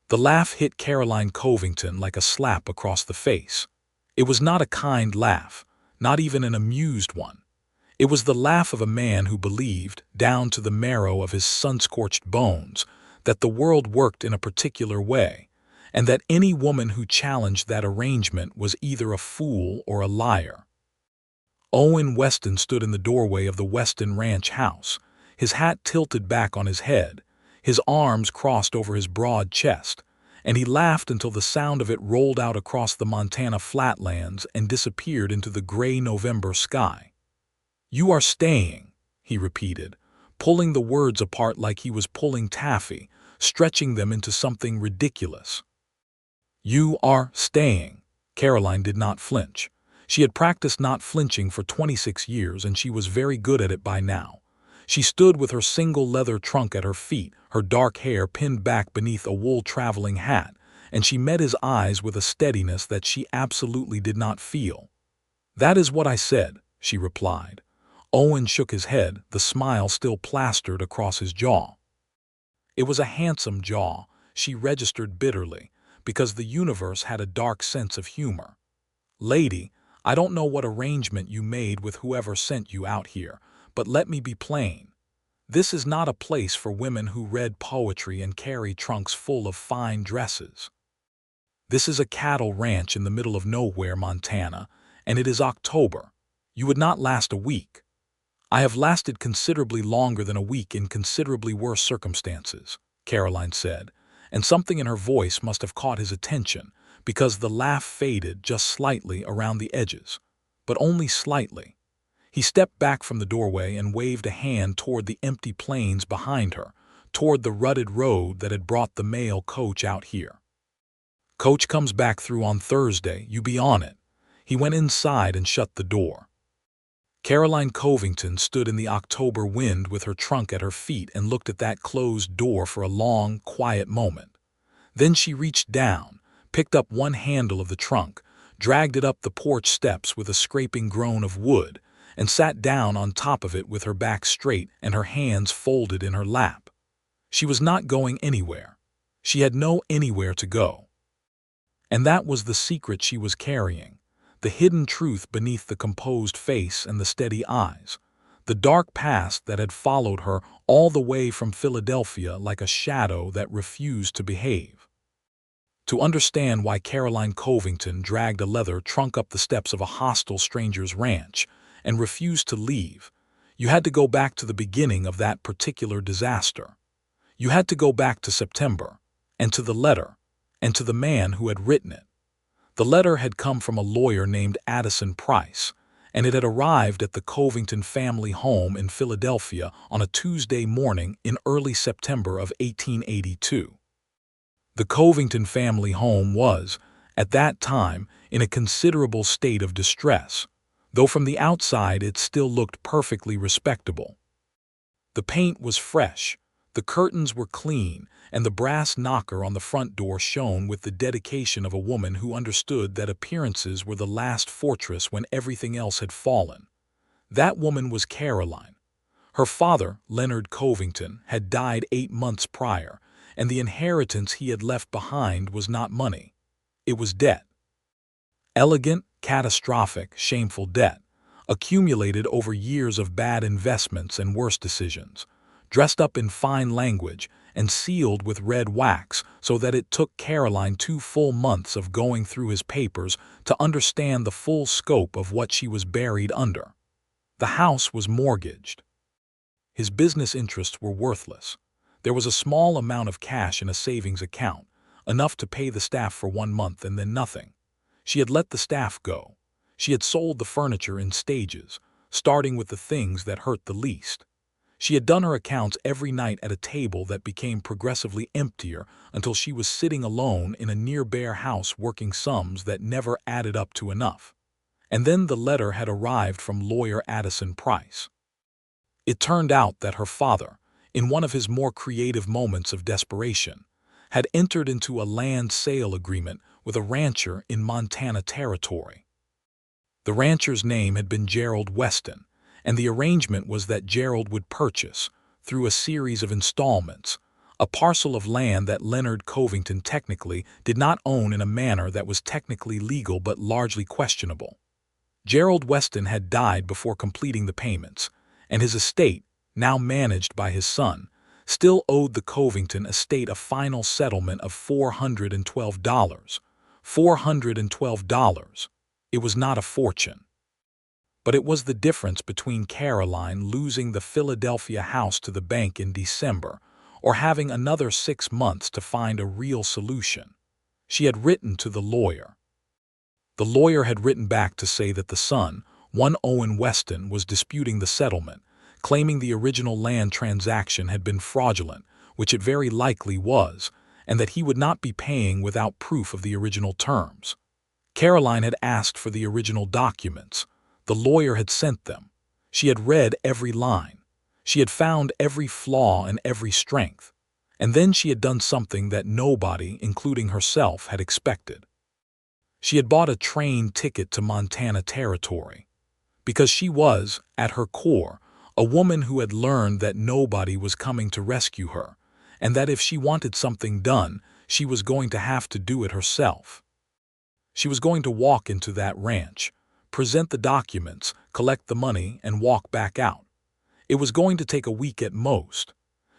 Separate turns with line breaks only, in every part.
The laugh hit Caroline Covington like a slap across the face. It was not a kind laugh, not even an amused one. It was the laugh of a man who believed, down to the marrow of his sun-scorched bones, that the world worked in a particular way, and that any woman who challenged that arrangement was either a fool or a liar. Owen Weston stood in the doorway of the Weston Ranch house, his hat tilted back on his head, his arms crossed over his broad chest, and he laughed until the sound of it rolled out across the Montana flatlands and disappeared into the gray November sky. "You are staying," he repeated, pulling the words apart like he was pulling taffy, stretching them into something ridiculous. "You are staying." Caroline did not flinch. She had practiced not flinching for 26 years, and she was very good at it by now. She stood with her single leather trunk at her feet, her dark hair pinned back beneath a wool traveling hat, and she met his eyes with a steadiness that she absolutely did not feel. "That is what I said," she replied. Owen shook his head, the smile still plastered across his jaw. It was a handsome jaw, she registered bitterly, because the universe had a dark sense of humor. "Lady, I don't know what arrangement you made with whoever sent you out here, but let me be plain. This is not a place for women who read poetry and carry trunks full of fine dresses. This is a cattle ranch in the middle of nowhere, Montana, and it is October. You would not last a week. I have lasted considerably longer than a week in considerably worse circumstances," Caroline said, and something in her voice must have caught his attention, because the laugh faded just slightly around the edges, but only slightly. He stepped back from the doorway and waved a hand toward the empty plains behind her, toward the rutted road that had brought the mail coach out here. "Coach comes back through on Thursday, you be on it." He went inside and shut the door. Caroline Covington stood in the October wind with her trunk at her feet and looked at that closed door for a long, quiet moment. Then she reached down, picked up one handle of the trunk, dragged it up the porch steps with a scraping groan of wood, and sat down on top of it with her back straight and her hands folded in her lap. She was not going anywhere. She had no anywhere to go. And that was the secret she was carrying, the hidden truth beneath the composed face and the steady eyes, the dark past that had followed her all the way from Philadelphia like a shadow that refused to behave. To understand why Caroline Covington dragged a leather trunk up the steps of a hostile stranger's ranch and refused to leave, you had to go back to the beginning of that particular disaster. You had to go back to September, and to the letter, and to the man who had written it. The letter had come from a lawyer named Addison Price, and it had arrived at the Covington family home in Philadelphia on a Tuesday morning in early September of 1882. The Covington family home was, at that time, in a considerable state of distress, though from the outside it still looked perfectly respectable. The paint was fresh, the curtains were clean, and the brass knocker on the front door shone with the dedication of a woman who understood that appearances were the last fortress when everything else had fallen. That woman was Caroline. Her father, Leonard Covington, had died 8 months prior, and the inheritance he had left behind was not money. It was debt. Elegant, catastrophic, shameful debt, accumulated over years of bad investments and worse decisions, dressed up in fine language and sealed with red wax so that it took Caroline 2 full months of going through his papers to understand the full scope of what she was buried under. The house was mortgaged. His business interests were worthless. There was a small amount of cash in a savings account, enough to pay the staff for 1 month and then nothing. She had let the staff go. She had sold the furniture in stages, starting with the things that hurt the least. She had done her accounts every night at a table that became progressively emptier until she was sitting alone in a near-bare house working sums that never added up to enough. And then the letter had arrived from lawyer Addison Price. It turned out that her father, in one of his more creative moments of desperation, had entered into a land sale agreement with a rancher in Montana Territory. The rancher's name had been Gerald Weston, and the arrangement was that Gerald would purchase, through a series of installments, a parcel of land that Leonard Covington technically did not own in a manner that was technically legal but largely questionable. Gerald Weston had died before completing the payments, and his estate, now managed by his son, still owed the Covington estate a final settlement of $412. $412. It was not a fortune. But it was the difference between Caroline losing the Philadelphia house to the bank in December or having another 6 months to find a real solution. She had written to the lawyer. The lawyer had written back to say that the son, one Owen Weston, was disputing the settlement, claiming the original land transaction had been fraudulent, which it very likely was, and that he would not be paying without proof of the original terms. Caroline had asked for the original documents. The lawyer had sent them. She had read every line. She had found every flaw and every strength. And then she had done something that nobody, including herself, had expected. She had bought a train ticket to Montana Territory. Because she was, at her core, a woman who had learned that nobody was coming to rescue her, and that if she wanted something done, she was going to have to do it herself. She was going to walk into that ranch, present the documents, collect the money, and walk back out. It was going to take a week at most.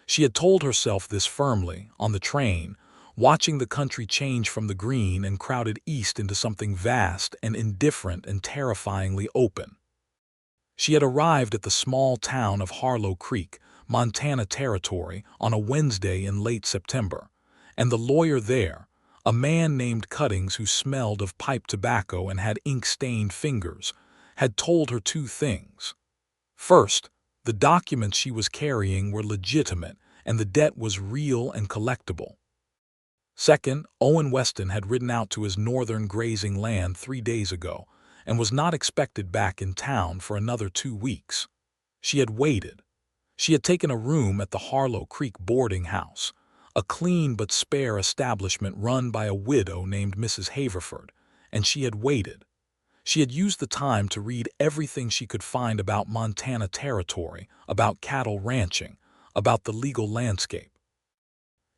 She had told herself this firmly, on the train, watching the country change from the green and crowded east into something vast and indifferent and terrifyingly open. She had arrived at the small town of Harlow Creek, Montana Territory, on a Wednesday in late September, and the lawyer there, a man named Cuttings who smelled of pipe tobacco and had ink-stained fingers, had told her two things. First, the documents she was carrying were legitimate and the debt was real and collectible. Second, Owen Weston had ridden out to his northern grazing land 3 days ago and was not expected back in town for another 2 weeks. She had waited. She had taken a room at the Harlow Creek boarding house, a clean but spare establishment run by a widow named Mrs. Haverford, and she had waited. She had used the time to read everything she could find about Montana Territory, about cattle ranching, about the legal landscape.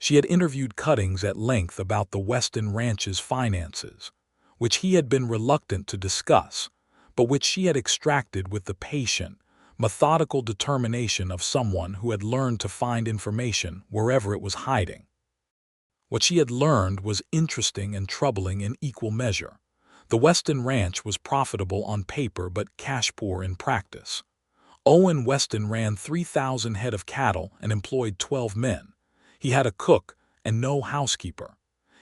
She had interviewed Cuttings at length about the Weston Ranch's finances, which he had been reluctant to discuss, but which she had extracted with the patient, methodical determination of someone who had learned to find information wherever it was hiding. What she had learned was interesting and troubling in equal measure. The Weston Ranch was profitable on paper but cash-poor in practice. Owen Weston ran 3,000 head of cattle and employed 12 men. He had a cook and no housekeeper.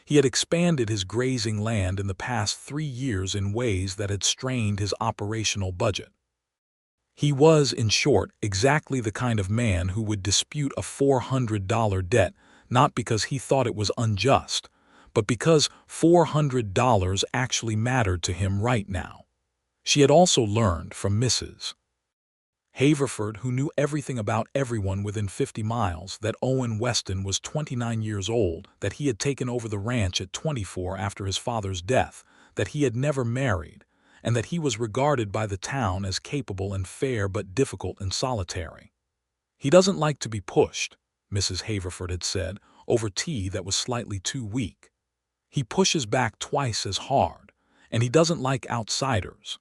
He had expanded his grazing land in the past 3 years in ways that had strained his operational budget. He was, in short, exactly the kind of man who would dispute a $400 debt not because he thought it was unjust, but because $400 actually mattered to him right now. She had also learned from Mrs. Haverford, who knew everything about everyone within 50 miles, that Owen Weston was 29 years old, that he had taken over the ranch at 24 after his father's death, that he had never married, and that he was regarded by the town as capable and fair but difficult and solitary. "He doesn't like to be pushed," Mrs. Haverford had said, over tea that was slightly too weak. "He pushes back twice as hard, and he doesn't like outsiders."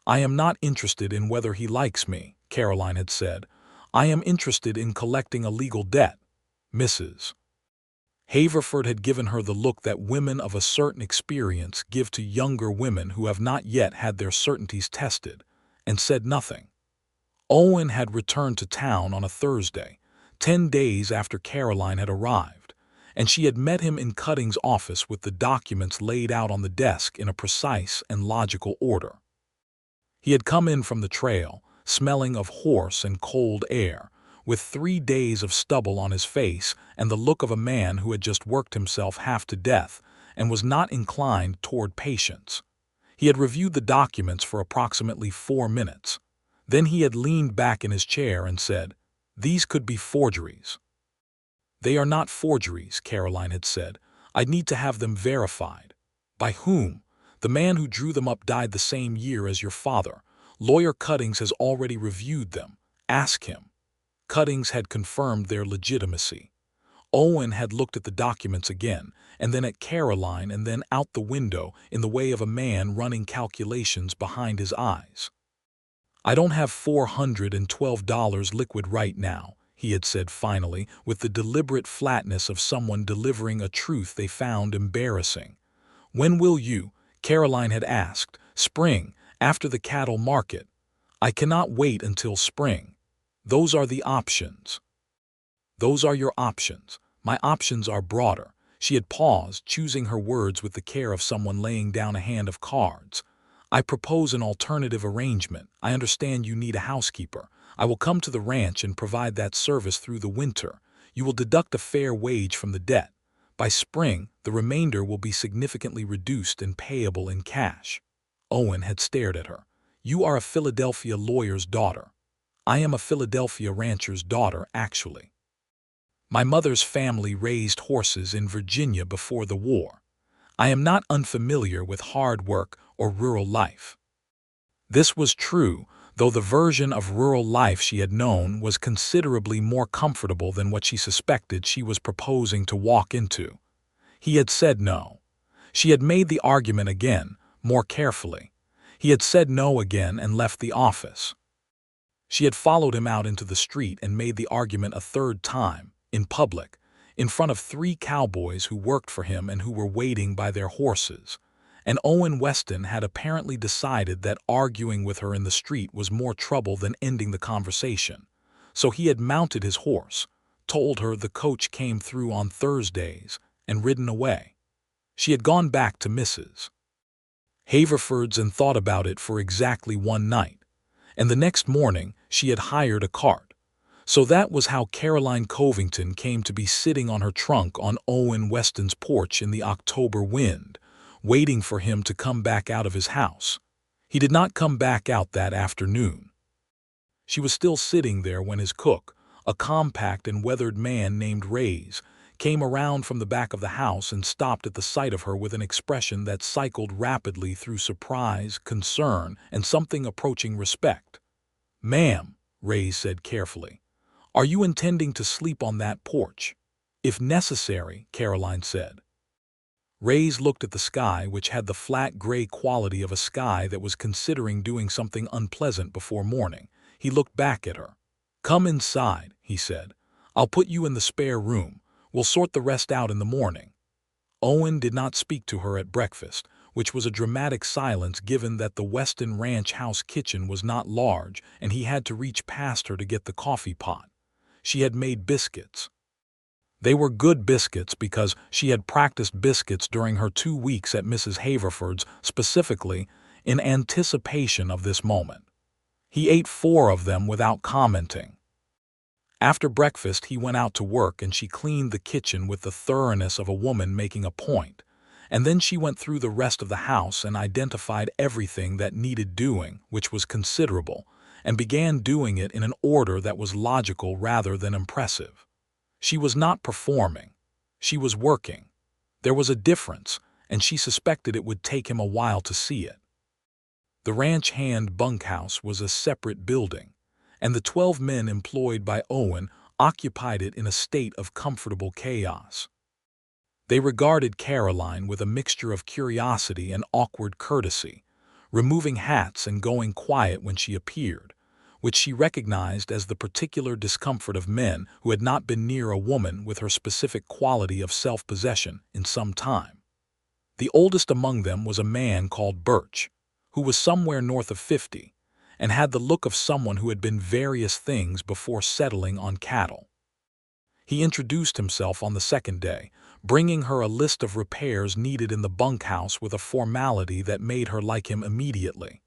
"I am not interested in whether he likes me," Caroline had said. "I am interested in collecting a legal debt." Mrs. Haverford had given her the look that women of a certain experience give to younger women who have not yet had their certainties tested, and said nothing. Owen had returned to town on a Thursday, 10 days after Caroline had arrived, and she had met him in Cuttings' office with the documents laid out on the desk in a precise and logical order. He had come in from the trail, smelling of horse and cold air, with 3 days of stubble on his face and the look of a man who had just worked himself half to death and was not inclined toward patience. He had reviewed the documents for approximately 4 minutes. Then he had leaned back in his chair and said, "These could be forgeries." "They are not forgeries," Caroline had said. "I'd need to have them verified." "By whom?" "The man who drew them up died the same year as your father. Lawyer Cuttings has already reviewed them. Ask him." Cuttings had confirmed their legitimacy. Owen had looked at the documents again, and then at Caroline, and then out the window in the way of a man running calculations behind his eyes. "I don't have $412 liquid right now," he had said finally, with the deliberate flatness of someone delivering a truth they found embarrassing. "When will you?" Caroline had asked. "Spring, after the cattle market." "I cannot wait until spring." "Those are the options." "Those are your options. My options are broader." She had paused, choosing her words with the care of someone laying down a hand of cards. "I propose an alternative arrangement. I understand you need a housekeeper. I will come to the ranch and provide that service through the winter. You will deduct a fair wage from the debt. By spring, the remainder will be significantly reduced and payable in cash." Owen had stared at her. "You are a Philadelphia lawyer's daughter." "I am a Philadelphia rancher's daughter, actually. My mother's family raised horses in Virginia before the war. I am not unfamiliar with hard work or rural life." This was true, though the version of rural life she had known was considerably more comfortable than what she suspected she was proposing to walk into. He had said no. She had made the argument again, more carefully. He had said no again and left the office. She had followed him out into the street and made the argument a third time, in public, in front of 3 cowboys who worked for him and who were waiting by their horses. And Owen Weston had apparently decided that arguing with her in the street was more trouble than ending the conversation. So he had mounted his horse, told her the coach came through on Thursdays, and ridden away. She had gone back to Mrs. Haverford's and thought about it for exactly one night, and the next morning she had hired a cart. So that was how Caroline Covington came to be sitting on her trunk on Owen Weston's porch in the October wind, waiting for him to come back out of his house. He did not come back out that afternoon. She was still sitting there when his cook, a compact and weathered man named Rays, came around from the back of the house and stopped at the sight of her with an expression that cycled rapidly through surprise, concern, and something approaching respect. "Ma'am," Rays said carefully, "are you intending to sleep on that porch?" "If necessary," Caroline said. Rays looked at the sky, which had the flat gray quality of a sky that was considering doing something unpleasant before morning. He looked back at her. "Come inside," he said. "I'll put you in the spare room. We'll sort the rest out in the morning." Owen did not speak to her at breakfast, which was a dramatic silence given that the Weston Ranch house kitchen was not large and he had to reach past her to get the coffee pot. She had made biscuits. They were good biscuits because she had practiced biscuits during her 2 weeks at Mrs. Haverford's, specifically in anticipation of this moment. He ate 4 of them without commenting. After breakfast, he went out to work and she cleaned the kitchen with the thoroughness of a woman making a point. And then she went through the rest of the house and identified everything that needed doing, which was considerable, and began doing it in an order that was logical rather than impressive. She was not performing. She was working. There was a difference, and she suspected it would take him a while to see it. The ranch hand bunkhouse was a separate building, and the 12 men employed by Owen occupied it in a state of comfortable chaos. They regarded Caroline with a mixture of curiosity and awkward courtesy, removing hats and going quiet when she appeared, which she recognized as the particular discomfort of men who had not been near a woman with her specific quality of self-possession in some time. The oldest among them was a man called Birch, who was somewhere north of 50, and had the look of someone who had been various things before settling on cattle. He introduced himself on the second day, bringing her a list of repairs needed in the bunkhouse with a formality that made her like him immediately.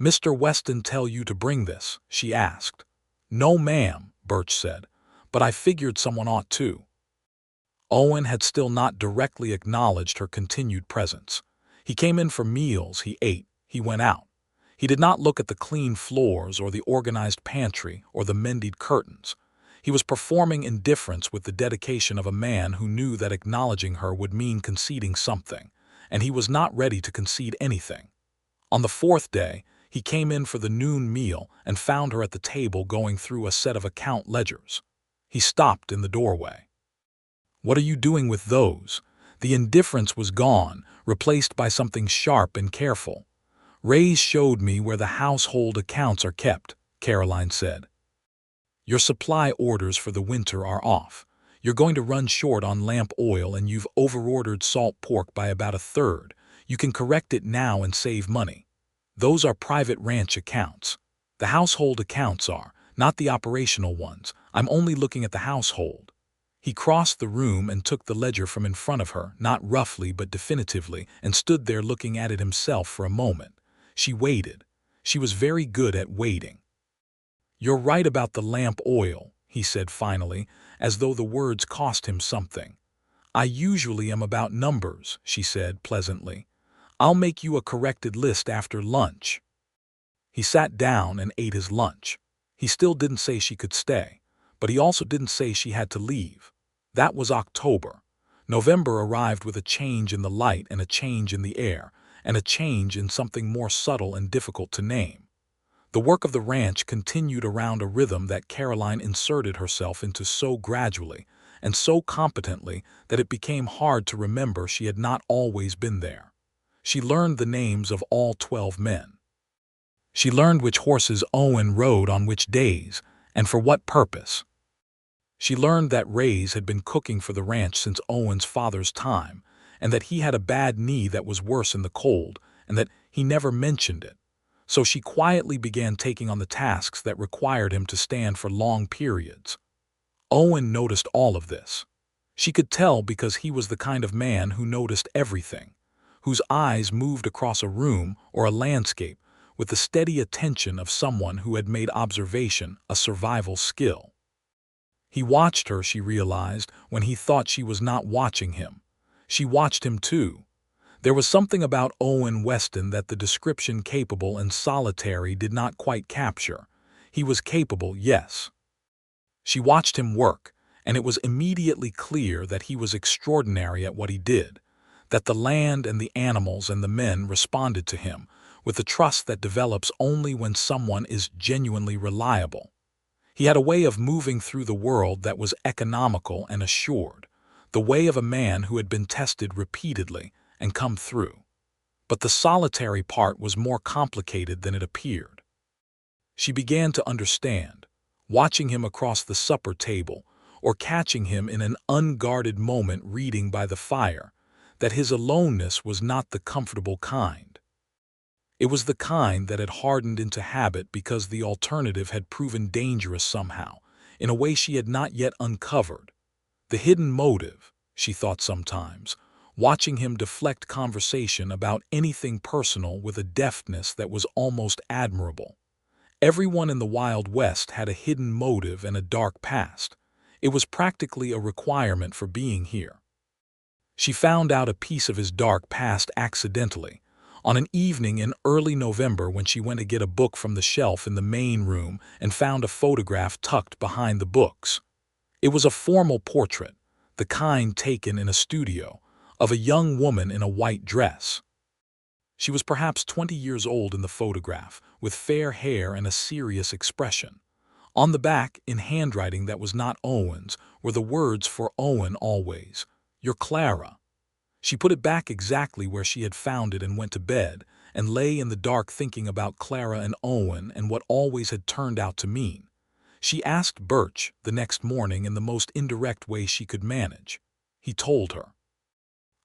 "Mr. Weston tell you to bring this?" she asked. "No, ma'am," Birch said, "but I figured someone ought to." Owen had still not directly acknowledged her continued presence. He came in for meals, he ate, he went out. He did not look at the clean floors or the organized pantry or the mended curtains. He was performing indifference with the dedication of a man who knew that acknowledging her would mean conceding something, and he was not ready to concede anything. On the 4th day, he came in for the noon meal and found her at the table going through a set of account ledgers. He stopped in the doorway. What are you doing with those? The indifference was gone, replaced by something sharp and careful. Rays showed me where the household accounts are kept, Caroline said. Your supply orders for the winter are off. You're going to run short on lamp oil and you've overordered salt pork by about a third. You can correct it now and save money. Those are private ranch accounts. The household accounts are, not the operational ones. I'm only looking at the household. He crossed the room and took the ledger from in front of her, not roughly but definitively, and stood there looking at it himself for a moment. She waited. She was very good at waiting. You're right about the lamp oil, he said finally, as though the words cost him something. I usually am about numbers, she said pleasantly. I'll make you a corrected list after lunch. He sat down and ate his lunch. He still didn't say she could stay, but he also didn't say she had to leave. That was October. November arrived with a change in the light and a change in the air, and a change in something more subtle and difficult to name. The work of the ranch continued around a rhythm that Caroline inserted herself into so gradually and so competently that it became hard to remember she had not always been there. She learned the names of all 12 men. She learned which horses Owen rode on which days and for what purpose. She learned that Rays had been cooking for the ranch since Owen's father's time, and that he had a bad knee that was worse in the cold, and that he never mentioned it. So she quietly began taking on the tasks that required him to stand for long periods. Owen noticed all of this. She could tell because he was the kind of man who noticed everything, whose eyes moved across a room or a landscape with the steady attention of someone who had made observation a survival skill. He watched her, she realized, when he thought she was not watching him. She watched him too. There was something about Owen Weston that the description capable and solitary did not quite capture. He was capable, yes. She watched him work, and it was immediately clear that he was extraordinary at what he did, that the land and the animals and the men responded to him with the trust that develops only when someone is genuinely reliable. He had a way of moving through the world that was economical and assured, the way of a man who had been tested repeatedly and come through. But the solitary part was more complicated than it appeared. She began to understand, watching him across the supper table or catching him in an unguarded moment reading by the fire, that his aloneness was not the comfortable kind. It was the kind that had hardened into habit because the alternative had proven dangerous somehow, in a way she had not yet uncovered. The hidden motive, she thought sometimes, watching him deflect conversation about anything personal with a deftness that was almost admirable. Everyone in the Wild West had a hidden motive and a dark past. It was practically a requirement for being here. She found out a piece of his dark past accidentally, on an evening in early November when she went to get a book from the shelf in the main room and found a photograph tucked behind the books. It was a formal portrait, the kind taken in a studio, of a young woman in a white dress. She was perhaps 20 years old in the photograph, with fair hair and a serious expression. On the back, in handwriting that was not Owen's, were the words for Owen always, "Your Clara." She put it back exactly where she had found it and went to bed, and lay in the dark thinking about Clara and Owen and what always had turned out to mean. She asked Birch the next morning in the most indirect way she could manage. He told her.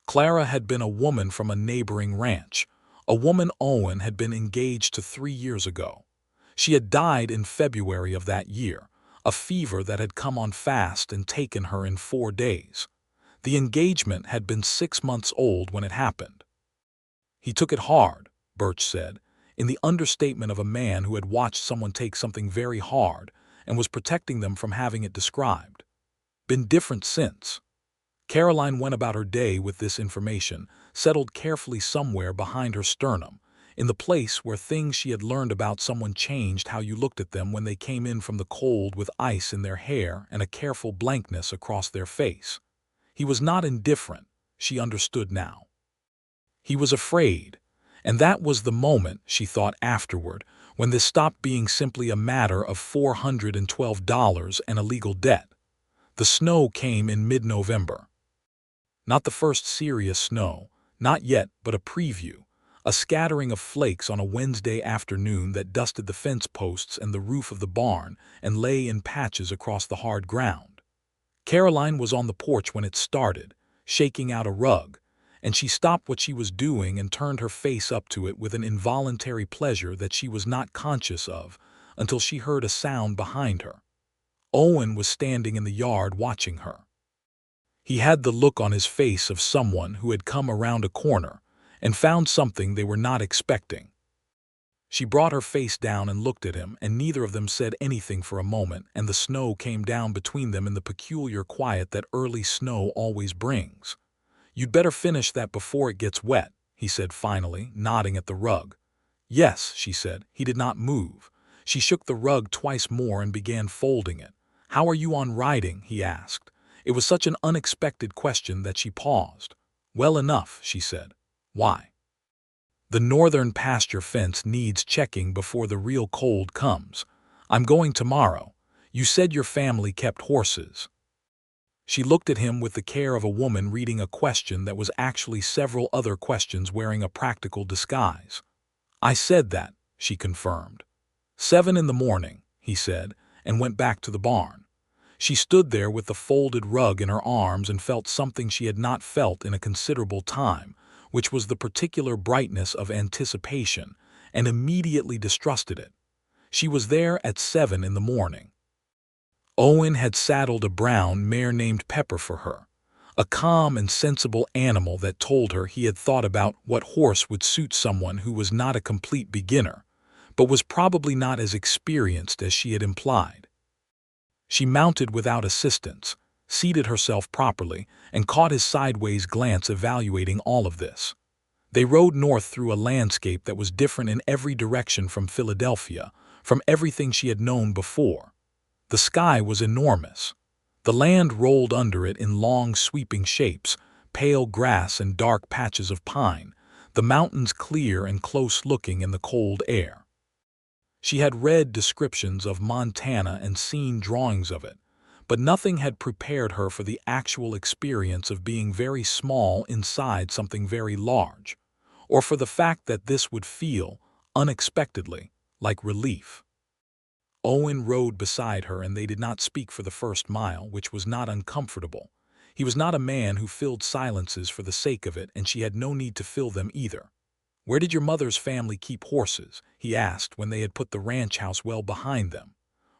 Clara had been a woman from a neighboring ranch, a woman Owen had been engaged to 3 years ago. She had died in February of that year, a fever that had come on fast and taken her in 4 days. The engagement had been 6 months old when it happened. He took it hard, Birch said, in the understatement of a man who had watched someone take something very hard and was protecting them from having it described. Been different since. Caroline went about her day with this information, settled carefully somewhere behind her sternum, in the place where things she had learned about someone changed how you looked at them when they came in from the cold with ice in their hair and a careful blankness across their face. He was not indifferent, she understood now. He was afraid, and that was the moment, she thought afterward, when this stopped being simply a matter of $412 and a legal debt. The snow came in mid-November. Not the first serious snow, not yet, but a preview, a scattering of flakes on a Wednesday afternoon that dusted the fence posts and the roof of the barn and lay in patches across the hard ground. Caroline was on the porch when it started, shaking out a rug, and she stopped what she was doing and turned her face up to it with an involuntary pleasure that she was not conscious of until she heard a sound behind her. Owen was standing in the yard watching her. He had the look on his face of someone who had come around a corner and found something they were not expecting. She brought her face down and looked at him, and neither of them said anything for a moment, and the snow came down between them in the peculiar quiet that early snow always brings. "You'd better finish that before it gets wet," he said finally, nodding at the rug. "Yes," she said. He did not move. She shook the rug twice more and began folding it. "How are you on riding?" he asked. It was such an unexpected question that she paused. "Well enough," she said. "Why?" "The northern pasture fence needs checking before the real cold comes. I'm going tomorrow. You said your family kept horses." She looked at him with the care of a woman reading a question that was actually several other questions wearing a practical disguise. "I said that," she confirmed. "7 in the morning," he said, and went back to the barn. She stood there with the folded rug in her arms and felt something she had not felt in a considerable time, which was the particular brightness of anticipation, and immediately distrusted it. She was there at 7 in the morning. Owen had saddled a brown mare named Pepper for her, a calm and sensible animal that told her he had thought about what horse would suit someone who was not a complete beginner, but was probably not as experienced as she had implied. She mounted without assistance, seated herself properly, and caught his sideways glance evaluating all of this. They rode north through a landscape that was different in every direction from Philadelphia, from everything she had known before. The sky was enormous. The land rolled under it in long sweeping shapes, pale grass and dark patches of pine, the mountains clear and close-looking in the cold air. She had read descriptions of Montana and seen drawings of it, but nothing had prepared her for the actual experience of being very small inside something very large, or for the fact that this would feel, unexpectedly, like relief. Owen rode beside her, and they did not speak for the first mile, which was not uncomfortable. He was not a man who filled silences for the sake of it, and she had no need to fill them either. "Where did your mother's family keep horses?" he asked when they had put the ranch house well behind them.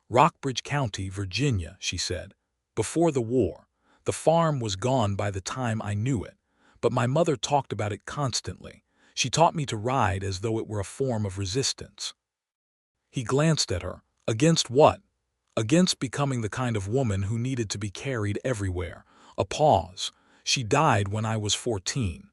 "Rockbridge County, Virginia," she said. "Before the war. The farm was gone by the time I knew it, but my mother talked about it constantly. She taught me to ride as though it were a form of resistance." He glanced at her. Against what? Against becoming the kind of woman who needed to be carried everywhere. A pause. "She died when I was 14.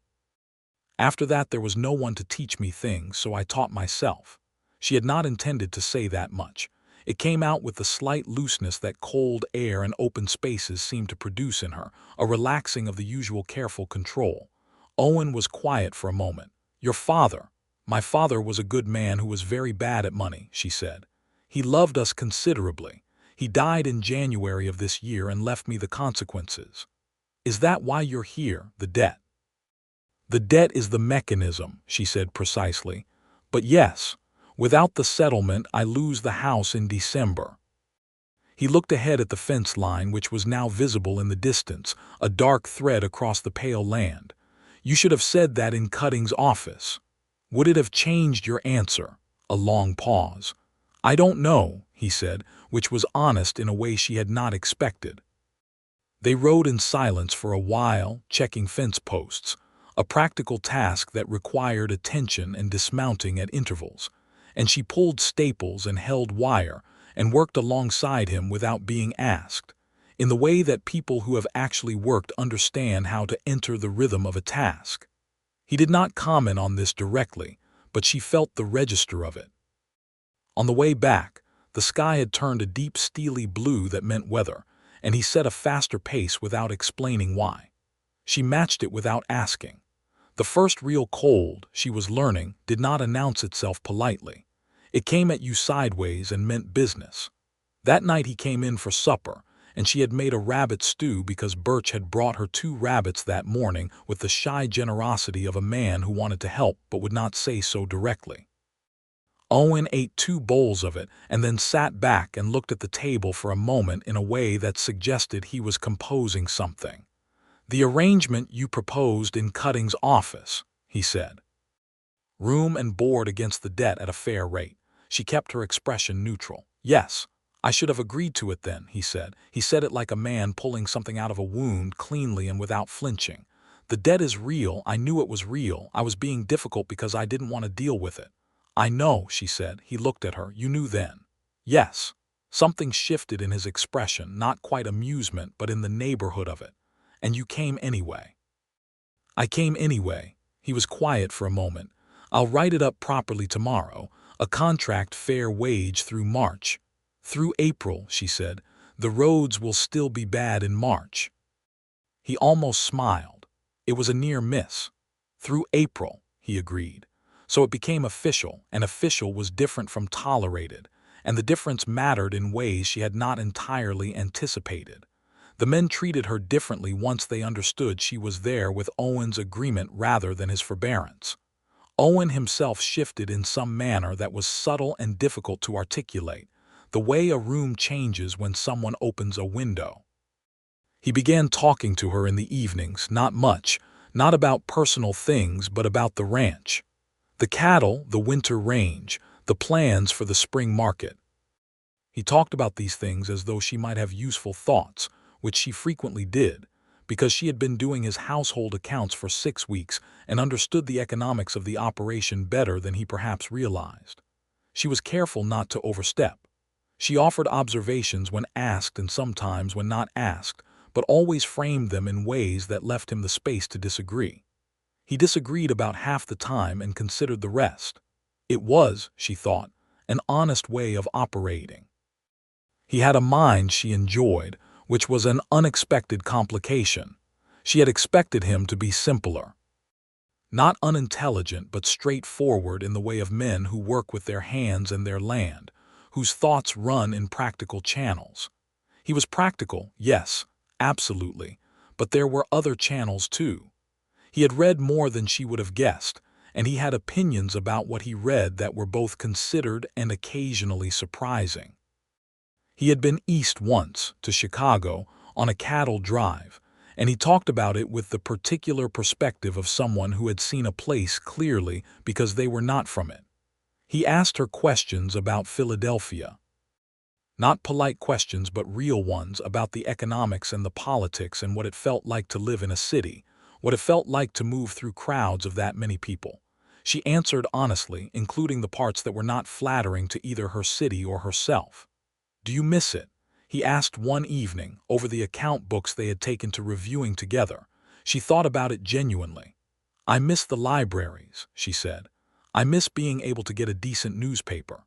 After that there was no one to teach me things, so I taught myself." She had not intended to say that much. It came out with the slight looseness that cold air and open spaces seemed to produce in her, a relaxing of the usual careful control. Owen was quiet for a moment. "Your father." "My father was a good man who was very bad at money," she said. "He loved us considerably. He died in January of this year and left me the consequences." "Is that why you're here, the debt?" "The debt is the mechanism," she said precisely. "But yes, without the settlement I lose the house in December." He looked ahead at the fence line, which was now visible in the distance, a dark thread across the pale land. "You should have said that in Cutting's office." "Would it have changed your answer?" A long pause. "I don't know," he said, which was honest in a way she had not expected. They rode in silence for a while, checking fence posts, a practical task that required attention and dismounting at intervals, and she pulled staples and held wire and worked alongside him without being asked, in the way that people who have actually worked understand how to enter the rhythm of a task. He did not comment on this directly, but she felt the register of it. On the way back, the sky had turned a deep steely blue that meant weather, and he set a faster pace without explaining why. She matched it without asking. The first real cold, she was learning, did not announce itself politely. It came at you sideways and meant business. That night he came in for supper, and she had made a rabbit stew because Birch had brought her 2 rabbits that morning with the shy generosity of a man who wanted to help but would not say so directly. Owen ate 2 bowls of it and then sat back and looked at the table for a moment in a way that suggested he was composing something. "The arrangement you proposed in Cutting's office," he said. "Room and board against the debt at a fair rate." She kept her expression neutral. "Yes, I should have agreed to it then," he said. He said it like a man pulling something out of a wound cleanly and without flinching. "The debt is real. I knew it was real. I was being difficult because I didn't want to deal with it." "I know," she said. He looked at her. "You knew then?" "Yes." Something shifted in his expression, not quite amusement, but in the neighborhood of it. "And you came anyway." "I came anyway." He was quiet for a moment. "I'll write it up properly tomorrow. A contract fair wage through March." "Through April," she said. "The roads will still be bad in March." He almost smiled. It was a near miss. "Through April," he agreed. So it became official, and official was different from tolerated, and the difference mattered in ways she had not entirely anticipated. The men treated her differently once they understood she was there with Owen's agreement rather than his forbearance. Owen himself shifted in some manner that was subtle and difficult to articulate, the way a room changes when someone opens a window. He began talking to her in the evenings, not much, not about personal things but about the ranch. The cattle, the winter range, the plans for the spring market. He talked about these things as though she might have useful thoughts, which she frequently did, because she had been doing his household accounts for 6 weeks and understood the economics of the operation better than he perhaps realized. She was careful not to overstep. She offered observations when asked and sometimes when not asked, but always framed them in ways that left him the space to disagree. He disagreed about half the time and considered the rest. It was, she thought, an honest way of operating. He had a mind she enjoyed, which was an unexpected complication. She had expected him to be simpler. Not unintelligent, but straightforward in the way of men who work with their hands and their land, whose thoughts run in practical channels. He was practical, yes, absolutely, but there were other channels too. He had read more than she would have guessed, and he had opinions about what he read that were both considered and occasionally surprising. He had been east once, to Chicago, on a cattle drive, and he talked about it with the particular perspective of someone who had seen a place clearly because they were not from it. He asked her questions about Philadelphia. Not polite questions, but real ones about the economics and the politics and what it felt like to live in a city, what it felt like to move through crowds of that many people. She answered honestly, including the parts that were not flattering to either her city or herself. "Do you miss it?" he asked one evening, over the account books they had taken to reviewing together. She thought about it genuinely. "I miss the libraries," she said. "I miss being able to get a decent newspaper.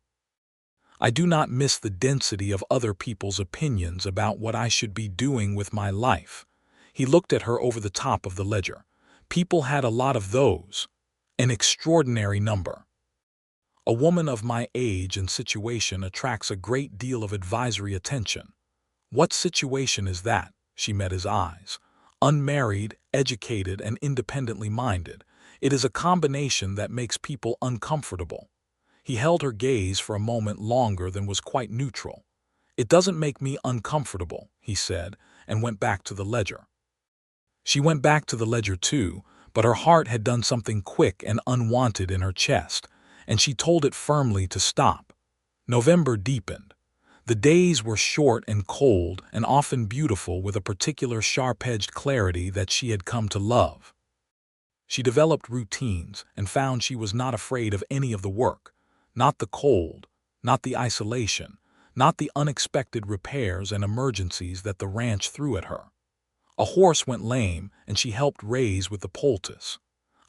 I do not miss the density of other people's opinions about what I should be doing with my life." He looked at her over the top of the ledger. "People had a lot of those. An extraordinary number. A woman of my age and situation attracts a great deal of advisory attention." "What situation is that?" She met his eyes. "Unmarried, educated, and independently minded. It is a combination that makes people uncomfortable." He held her gaze for a moment longer than was quite neutral. "It doesn't make me uncomfortable," he said, and went back to the ledger. She went back to the ledger too, but her heart had done something quick and unwanted in her chest, and she told it firmly to stop. November deepened. The days were short and cold and often beautiful with a particular sharp-edged clarity that she had come to love. She developed routines and found she was not afraid of any of the work, not the cold, not the isolation, not the unexpected repairs and emergencies that the ranch threw at her. A horse went lame and she helped raise with the poultice.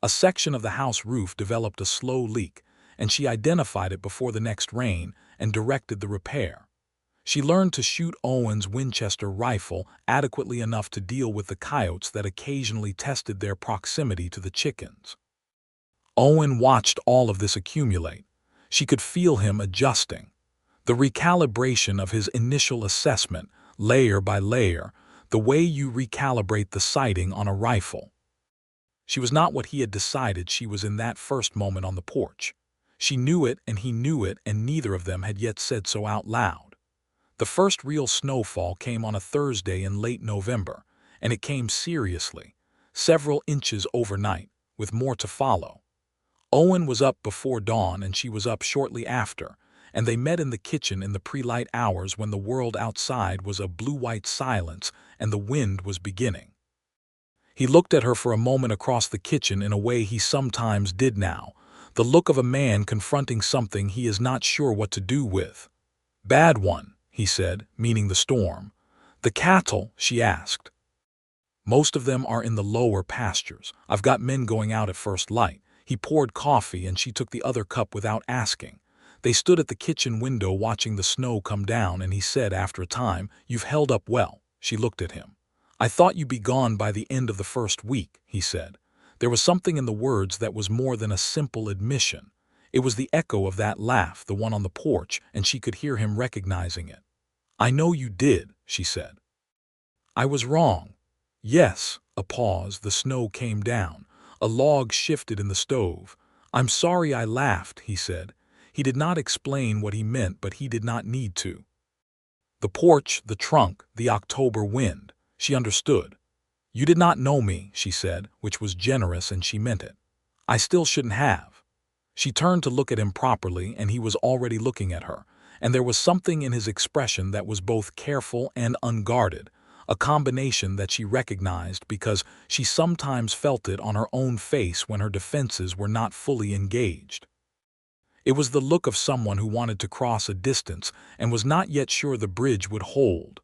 A section of the house roof developed a slow leak, and she identified it before the next rain and directed the repair. She learned to shoot Owen's Winchester rifle adequately enough to deal with the coyotes that occasionally tested their proximity to the chickens. Owen watched all of this accumulate. She could feel him adjusting. The recalibration of his initial assessment, layer by layer, the way you recalibrate the sighting on a rifle. She was not what he had decided she was in that first moment on the porch. She knew it and he knew it, and neither of them had yet said so out loud. The first real snowfall came on a Thursday in late November, and it came seriously, several inches overnight, with more to follow. Owen was up before dawn and she was up shortly after, and they met in the kitchen in the pre-light hours when the world outside was a blue-white silence and the wind was beginning. He looked at her for a moment across the kitchen in a way he sometimes did now, the look of a man confronting something he is not sure what to do with. "Bad one," he said, meaning the storm. "The cattle?" she asked. "Most of them are in the lower pastures. I've got men going out at first light." He poured coffee and she took the other cup without asking. They stood at the kitchen window watching the snow come down, and he said after a time, "You've held up well." She looked at him. "I thought you'd be gone by the end of the first week," he said. There was something in the words that was more than a simple admission. It was the echo of that laugh, the one on the porch, and she could hear him recognizing it. "I know you did," she said. "I was wrong." "Yes." A pause. The snow came down. A log shifted in the stove. "I'm sorry I laughed," he said. He did not explain what he meant, but he did not need to. The porch, the trunk, the October wind. She understood. "You did not know me," she said, which was generous, and she meant it. "I still shouldn't have." She turned to look at him properly, and he was already looking at her, and there was something in his expression that was both careful and unguarded, a combination that she recognized because she sometimes felt it on her own face when her defenses were not fully engaged. It was the look of someone who wanted to cross a distance and was not yet sure the bridge would hold.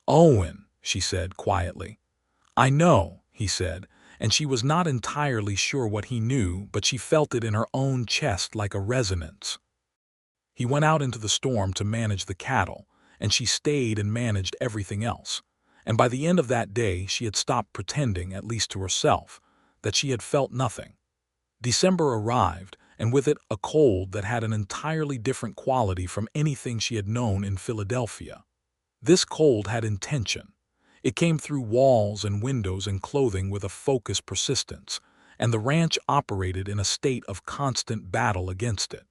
"Owen," she said quietly. "I know," he said, and she was not entirely sure what he knew, but she felt it in her own chest like a resonance. He went out into the storm to manage the cattle, and she stayed and managed everything else. And by the end of that day she had stopped pretending, at least to herself, that she had felt nothing. December arrived, and with it a cold that had an entirely different quality from anything she had known in Philadelphia. This cold had intention. It came through walls and windows and clothing with a focused persistence, and the ranch operated in a state of constant battle against it.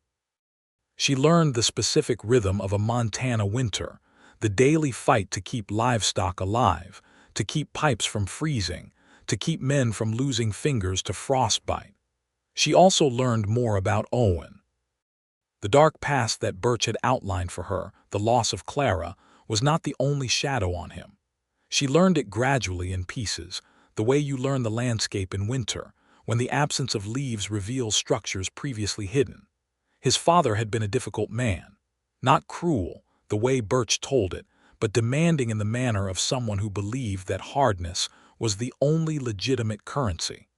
She learned the specific rhythm of a Montana winter, the daily fight to keep livestock alive, to keep pipes from freezing, to keep men from losing fingers to frostbite. She also learned more about Owen. The dark past that Birch had outlined for her, the loss of Clara, was not the only shadow on him. She learned it gradually in pieces, the way you learn the landscape in winter, when the absence of leaves reveals structures previously hidden. His father had been a difficult man, not cruel, the way Birch told it, but demanding in the manner of someone who believed that hardness was the only legitimate currency.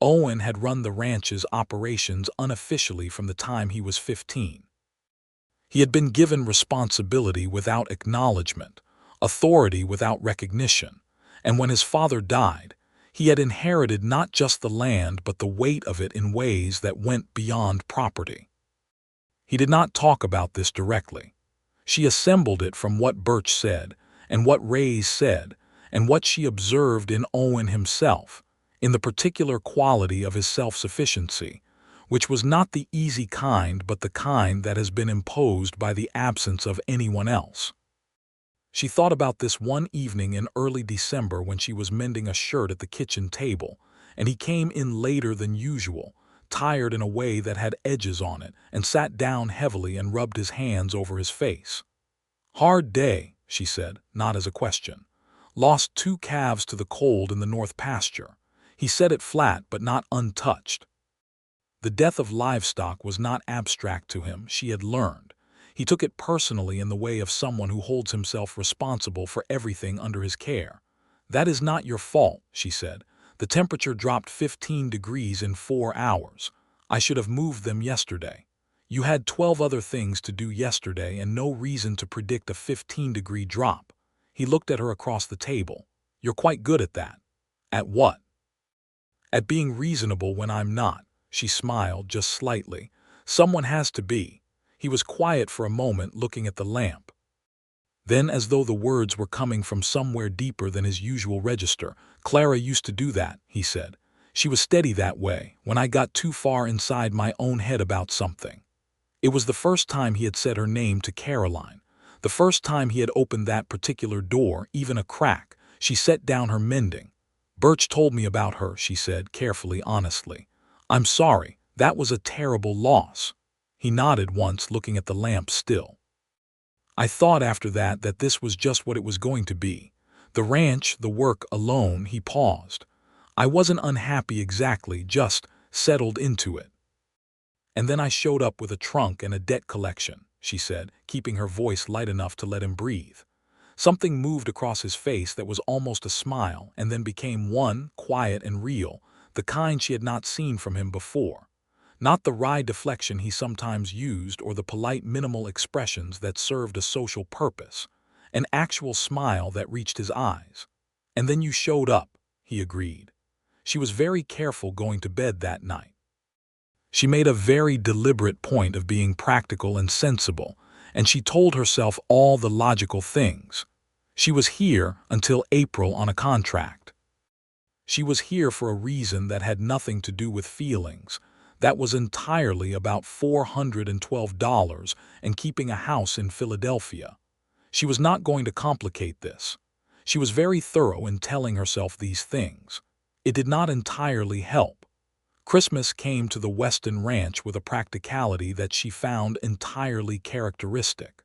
Owen had run the ranch's operations unofficially from the time he was 15. He had been given responsibility without acknowledgement, authority without recognition, and when his father died, he had inherited not just the land but the weight of it in ways that went beyond property. He did not talk about this directly. She assembled it from what Birch said, and what Ray's said, and what she observed in Owen himself, in the particular quality of his self-sufficiency, which was not the easy kind but the kind that has been imposed by the absence of anyone else. She thought about this one evening in early December when she was mending a shirt at the kitchen table, and he came in later than usual, tired in a way that had edges on it, and sat down heavily and rubbed his hands over his face. "Hard day," she said, not as a question. "Lost 2 calves to the cold in the north pasture." He said it flat but not untouched. The death of livestock was not abstract to him, she had learned. He took it personally in the way of someone who holds himself responsible for everything under his care. "That is not your fault," she said. "The temperature dropped 15 degrees in 4 hours. I should have moved them yesterday. You had 12 other things to do yesterday and no reason to predict a 15-degree drop." He looked at her across the table. "You're quite good at that." "At what?" "At being reasonable when I'm not." She smiled just slightly. "Someone has to be." He was quiet for a moment, looking at the lamp. Then, as though the words were coming from somewhere deeper than his usual register, "Clara used to do that," he said. "She was steady that way when I got too far inside my own head about something." It was the first time he had said her name to Caroline, the first time he had opened that particular door, even a crack. She set down her mending. "Birch told me about her," she said, carefully, honestly. "I'm sorry, that was a terrible loss." He nodded once, looking at the lamp still. "I thought after that this was just what it was going to be. The ranch, the work alone." He paused. "I wasn't unhappy exactly, just settled into it. And then I showed up with a trunk and a debt collection," she said, keeping her voice light enough to let him breathe. Something moved across his face that was almost a smile and then became one, quiet and real, the kind she had not seen from him before. Not the wry deflection he sometimes used or the polite minimal expressions that served a social purpose. An actual smile that reached his eyes. "And then you showed up," he agreed. She was very careful going to bed that night. She made a very deliberate point of being practical and sensible, and she told herself all the logical things. She was here until April on a contract. She was here for a reason that had nothing to do with feelings. That was entirely about $412 and keeping a house in Philadelphia. She was not going to complicate this. She was very thorough in telling herself these things. It did not entirely help. Christmas came to the Weston ranch with a practicality that she found entirely characteristic.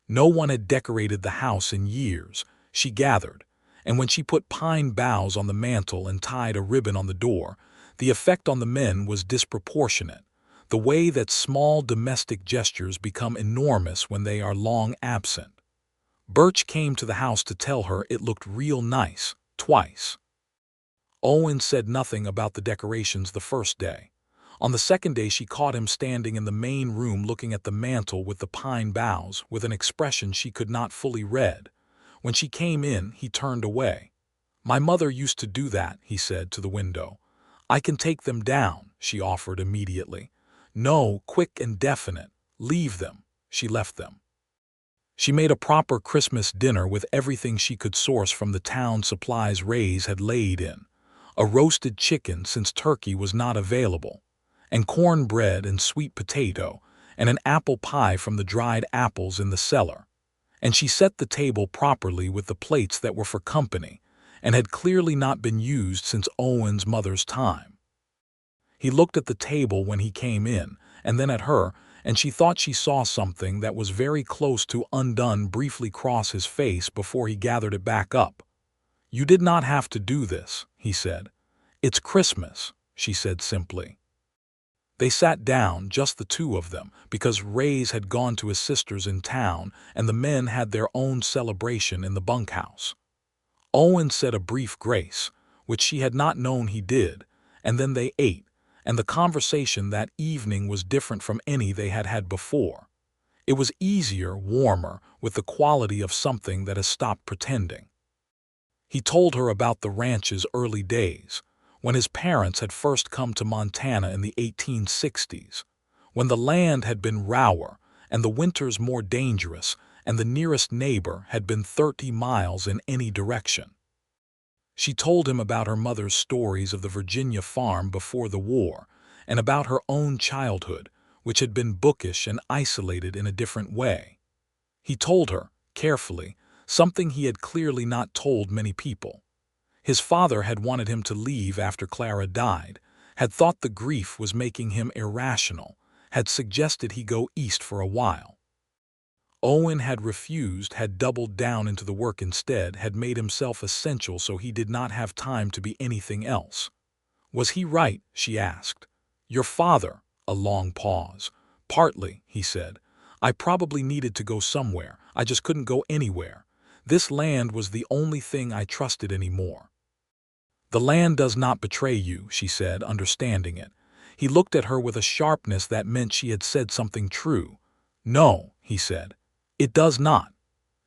No one had decorated the house in years, she gathered, and when she put pine boughs on the mantel and tied a ribbon on the door, the effect on the men was disproportionate, the way that small domestic gestures become enormous when they are long absent. Birch came to the house to tell her it looked real nice, twice. Owen said nothing about the decorations the first day. On the second day she caught him standing in the main room looking at the mantel with the pine boughs with an expression she could not fully read. When she came in, he turned away. "My mother used to do that," he said to the window. "I can take them down," she offered immediately. "No, quick and definite. Leave them." She left them. She made a proper Christmas dinner with everything she could source from the town supplies Ray's had laid in. A roasted chicken since turkey was not available, and cornbread and sweet potato, and an apple pie from the dried apples in the cellar. And she set the table properly with the plates that were for company, and had clearly not been used since Owen's mother's time. He looked at the table when he came in, and then at her, and she thought she saw something that was very close to undone briefly cross his face before he gathered it back up. "You did not have to do this," he said. "It's Christmas," she said simply. They sat down, just the two of them, because Ray's had gone to his sister's in town and the men had their own celebration in the bunkhouse. Owen said a brief grace, which she had not known he did, and then they ate, and the conversation that evening was different from any they had had before. It was easier, warmer, with the quality of something that has stopped pretending. He told her about the ranch's early days, when his parents had first come to Montana in the 1860s, when the land had been rawer and the winters more dangerous, and the nearest neighbor had been 30 miles in any direction. She told him about her mother's stories of the Virginia farm before the war, and about her own childhood, which had been bookish and isolated in a different way. He told her, carefully, something he had clearly not told many people. His father had wanted him to leave after Clara died, had thought the grief was making him irrational, had suggested he go east for a while. Owen had refused, had doubled down into the work instead, had made himself essential so he did not have time to be anything else. Was he right, she asked. "Your father," a long pause. "Partly," he said. "I probably needed to go somewhere. I just couldn't go anywhere. This land was the only thing I trusted anymore." "The land does not betray you," she said, understanding it. He looked at her with a sharpness that meant she had said something true. "No," he said. "It does not."